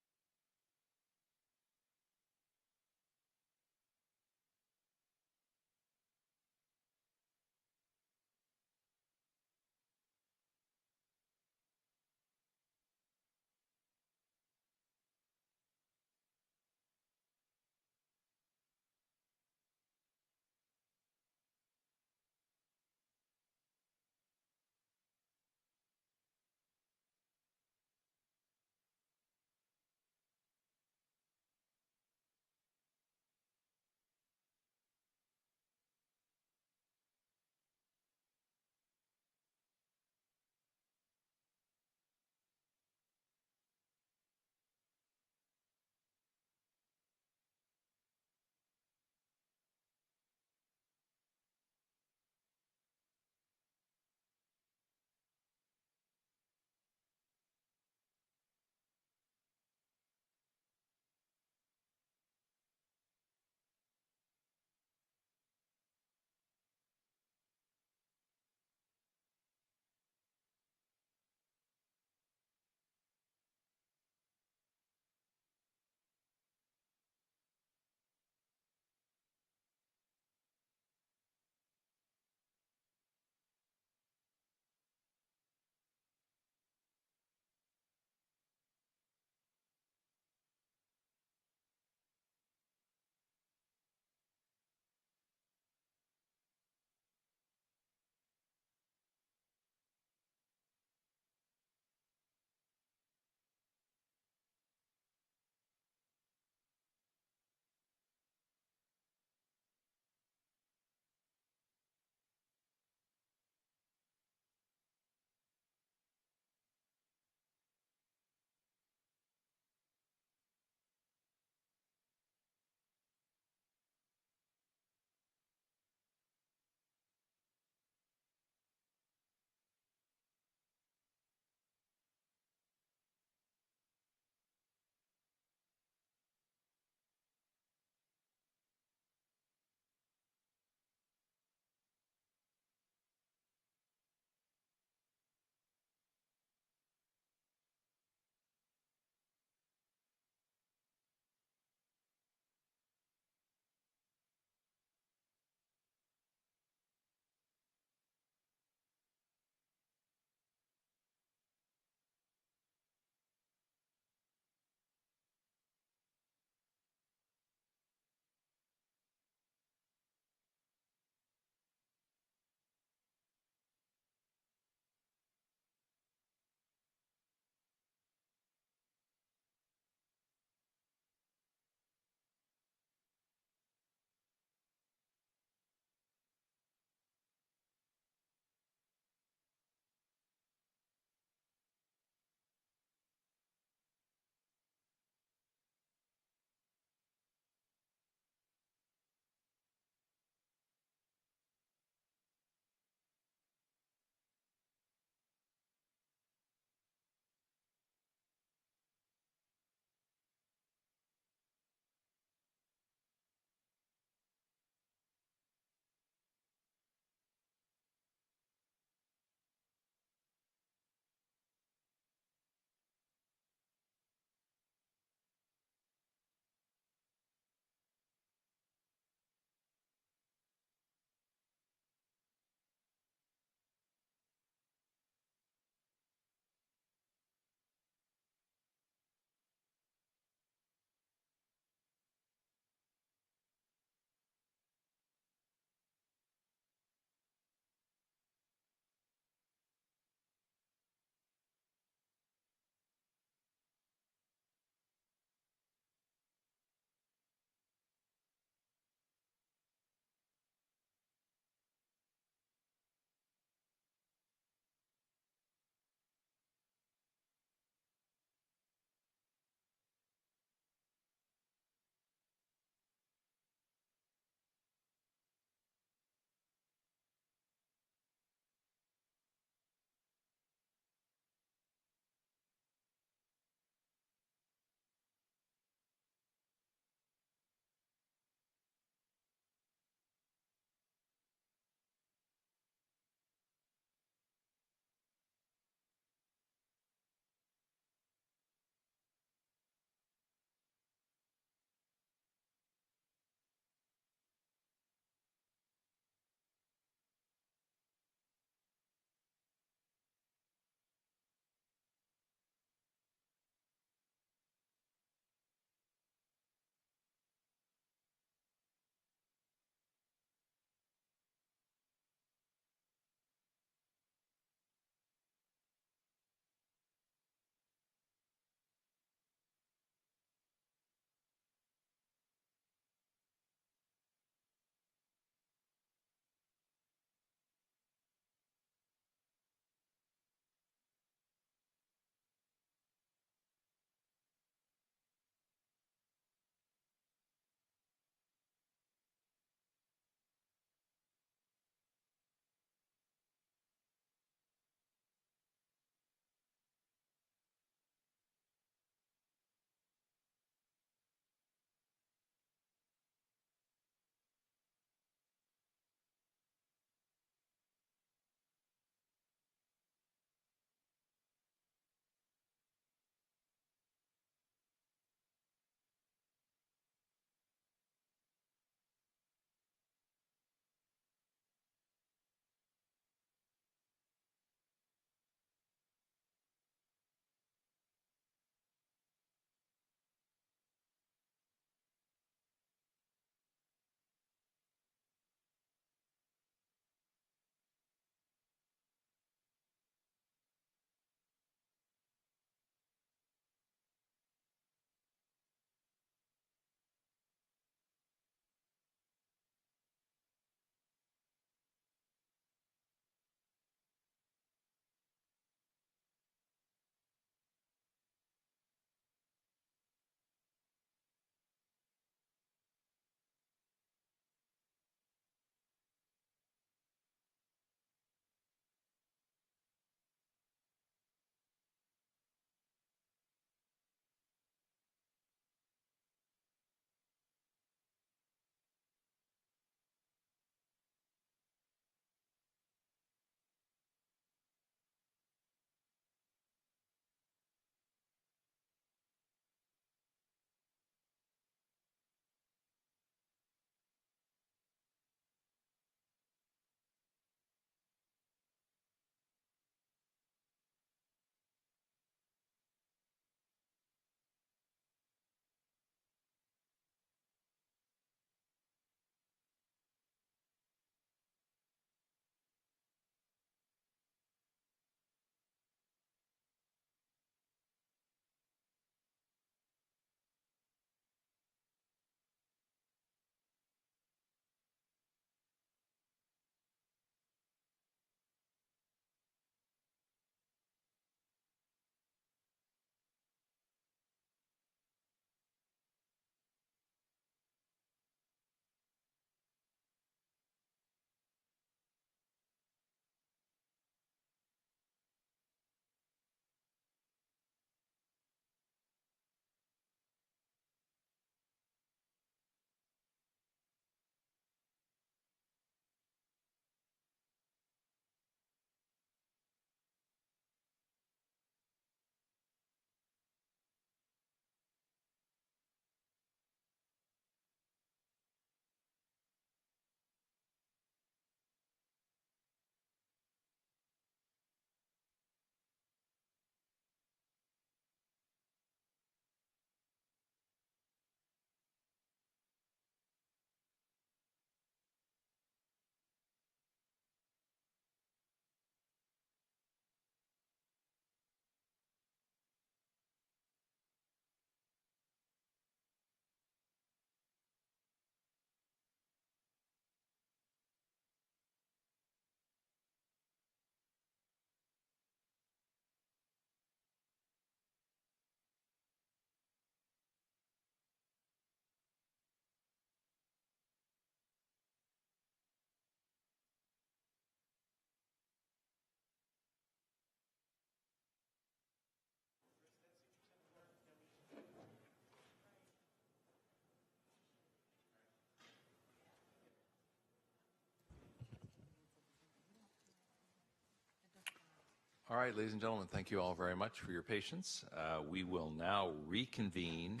All right, ladies and gentlemen, thank you all very much for your patience. We will now reconvene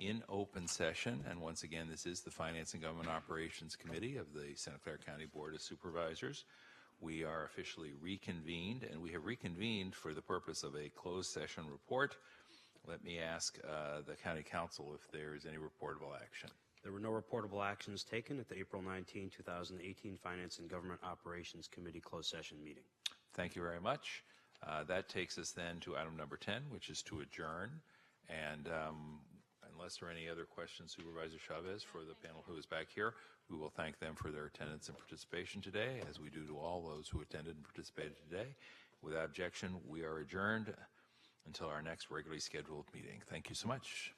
in open session. And once again, this is the Finance and Government Operations Committee of the Santa Clara County Board of Supervisors. We are officially reconvened, and we have reconvened for the purpose of a closed session report. Let me ask the County Council if there is any reportable action. There were no reportable actions taken at the April 19, 2018 Finance and Government Operations Committee closed session meeting. Thank you very much. That takes us then to item number 10, which is to adjourn. And unless there are any other questions, Supervisor Chavez, for the panel who is back here, we will thank them for their attendance and participation today, as we do to all those who attended and participated today. Without objection, we are adjourned until our next regularly scheduled meeting. Thank you so much.